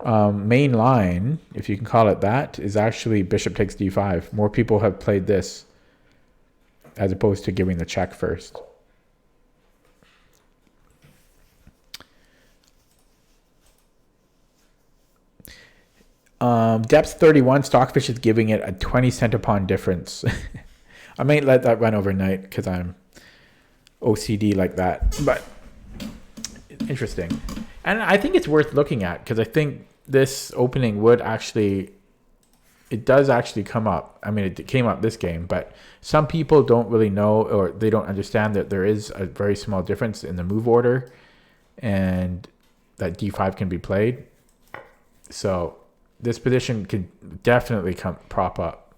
main line, if you can call it that, is actually bishop takes d5. More people have played this as opposed to giving the check first. Depth 31, Stockfish is giving it a 20 centipon difference. I might let that run overnight because I'm OCD like that. But interesting. And I think it's worth looking at because I think this opening would actually, it does actually come up. I mean, it came up this game, but some people don't really know or they don't understand that there is a very small difference in the move order and that d5 can be played. So this position could definitely prop up.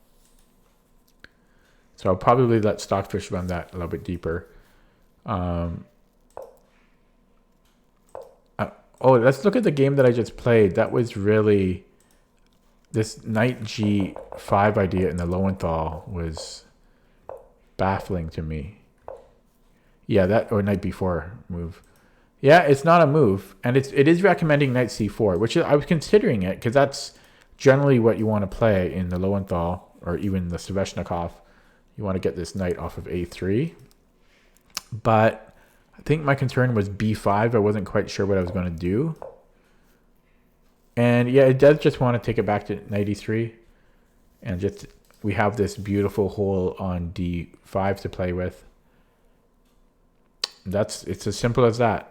So I'll probably let Stockfish run that a little bit deeper. Oh, let's look at the game that I just played. That was really, this knight g5 idea in the Lowenthal was baffling to me. Yeah, that, or knight b4 move. Yeah, it's not a move, and it is recommending knight c4, which I was considering it because that's generally what you want to play in the Lowenthal or even the Sveshnikov. You want to get this knight off of a3, but I think my concern was b5. I wasn't quite sure what I was going to do. And yeah, it does just want to take it back to knight e3. And just, we have this beautiful hole on d5 to play with. It's as simple as that.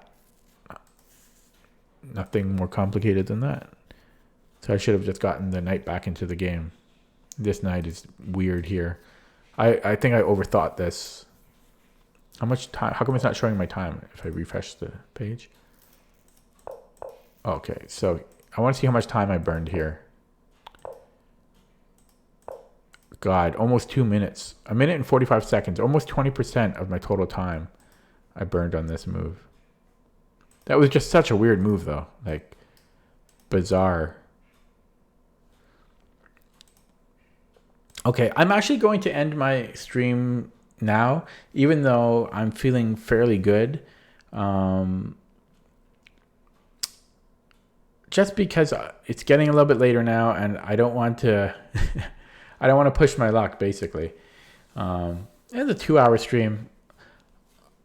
Nothing more complicated than that. So I should have just gotten the knight back into the game. This knight is weird here. I think I overthought this. How much time? How come it's not showing my time if I refresh the page? Okay, so I want to see how much time I burned here. God, almost 2 minutes. 1 minute and 45 seconds. Almost 20% of my total time I burned on this move. That was just such a weird move though. Like, bizarre. Okay, I'm actually going to end my stream now, even though I'm feeling fairly good. Just because it's getting a little bit later now and I don't want to I don't want to push my luck basically. It's a 2-hour stream.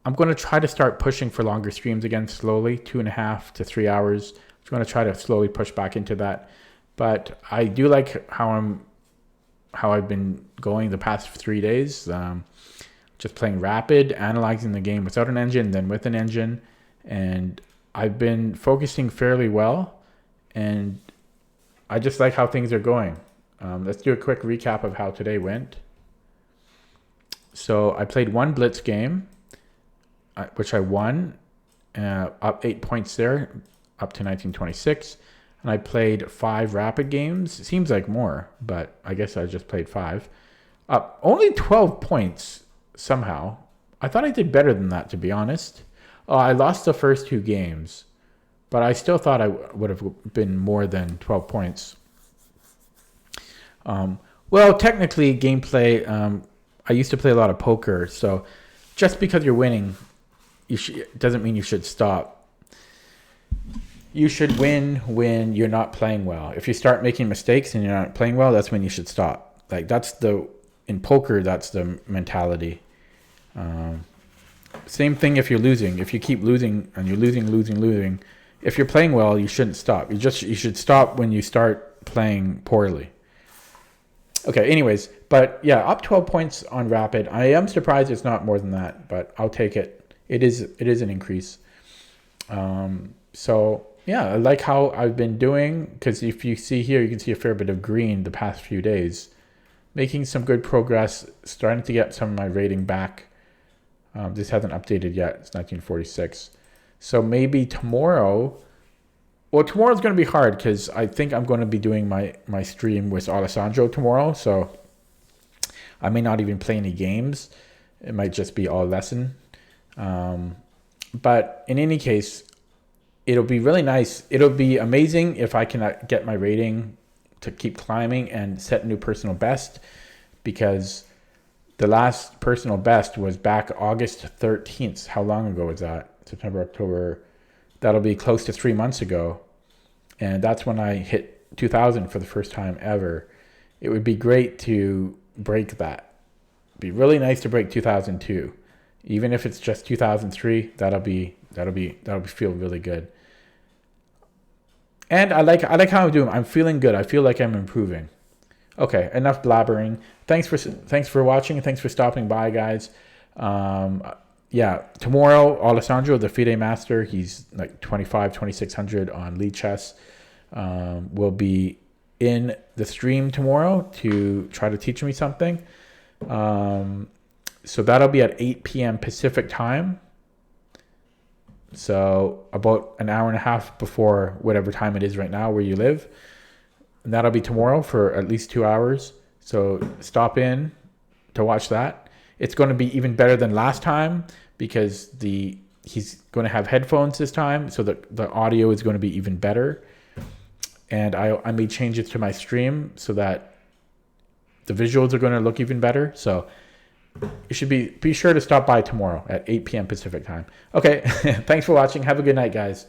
I'm going to try to start pushing for longer streams again slowly, 2.5 to 3 hours. I'm going to try to slowly push back into that. But I do like how I've been going the past 3 days. Just playing rapid, analyzing the game without an engine, then with an engine. And I've been focusing fairly well. And I just like how things are going. Let's do a quick recap of how today went. So I played one blitz game, which I won, up 8 points there, up to 1926. And I played 5 rapid games. It seems like more, but I guess I just played 5. Only 12 points somehow. I thought I did better than that, to be honest. I lost the first 2 games, but I still thought I would have been more than 12 points. Well, technically, gameplay, I used to play a lot of poker, so just because you're winning, doesn't mean you should stop. You should win when you're not playing well. If you start making mistakes and you're not playing well, that's when you should stop. Like in poker, that's the mentality. Same thing if you're losing. If you keep losing and you're losing, if you're playing well, you shouldn't stop. You should stop when you start playing poorly. Okay, anyways, but yeah, up 12 points on rapid. I am surprised it's not more than that, but I'll take it. It is an increase. So yeah, I like how I've been doing, because if you see here, you can see a fair bit of green the past few days. Making some good progress, starting to get some of my rating back. This hasn't updated yet. It's 1946. So maybe tomorrow, well, tomorrow's going to be hard because I think I'm going to be doing my stream with Alessandro tomorrow. So I may not even play any games. It might just be all lesson. But in any case, it'll be really nice. It'll be amazing if I can get my rating to keep climbing and set a new personal best, because the last personal best was back August 13th. How long ago was that? September, October. That'll be close to 3 months ago. And that's when I hit 2000 for the first time ever. It would be great to break that. It'd be really nice to break 2002. Even if it's just 2003, that'll feel really good. And I like how I'm doing. I'm feeling good. I feel like I'm improving. Okay, enough blabbering. Thanks for watching. Thanks for stopping by, guys. Yeah, tomorrow, Alessandro, the FIDE master, he's like 2600 on Lichess, will be in the stream tomorrow to try to teach me something. So that'll be at 8 p.m. Pacific time. So about an hour and a half before whatever time it is right now where you live. And that'll be tomorrow for at least 2 hours. So stop in to watch that. It's going to be even better than last time because he's going to have headphones this time. So the audio is going to be even better. And I made changes to my stream so that the visuals are going to look even better. So you should be sure to stop by tomorrow at 8 p.m. Pacific time. Okay, thanks for watching. Have a good night, guys.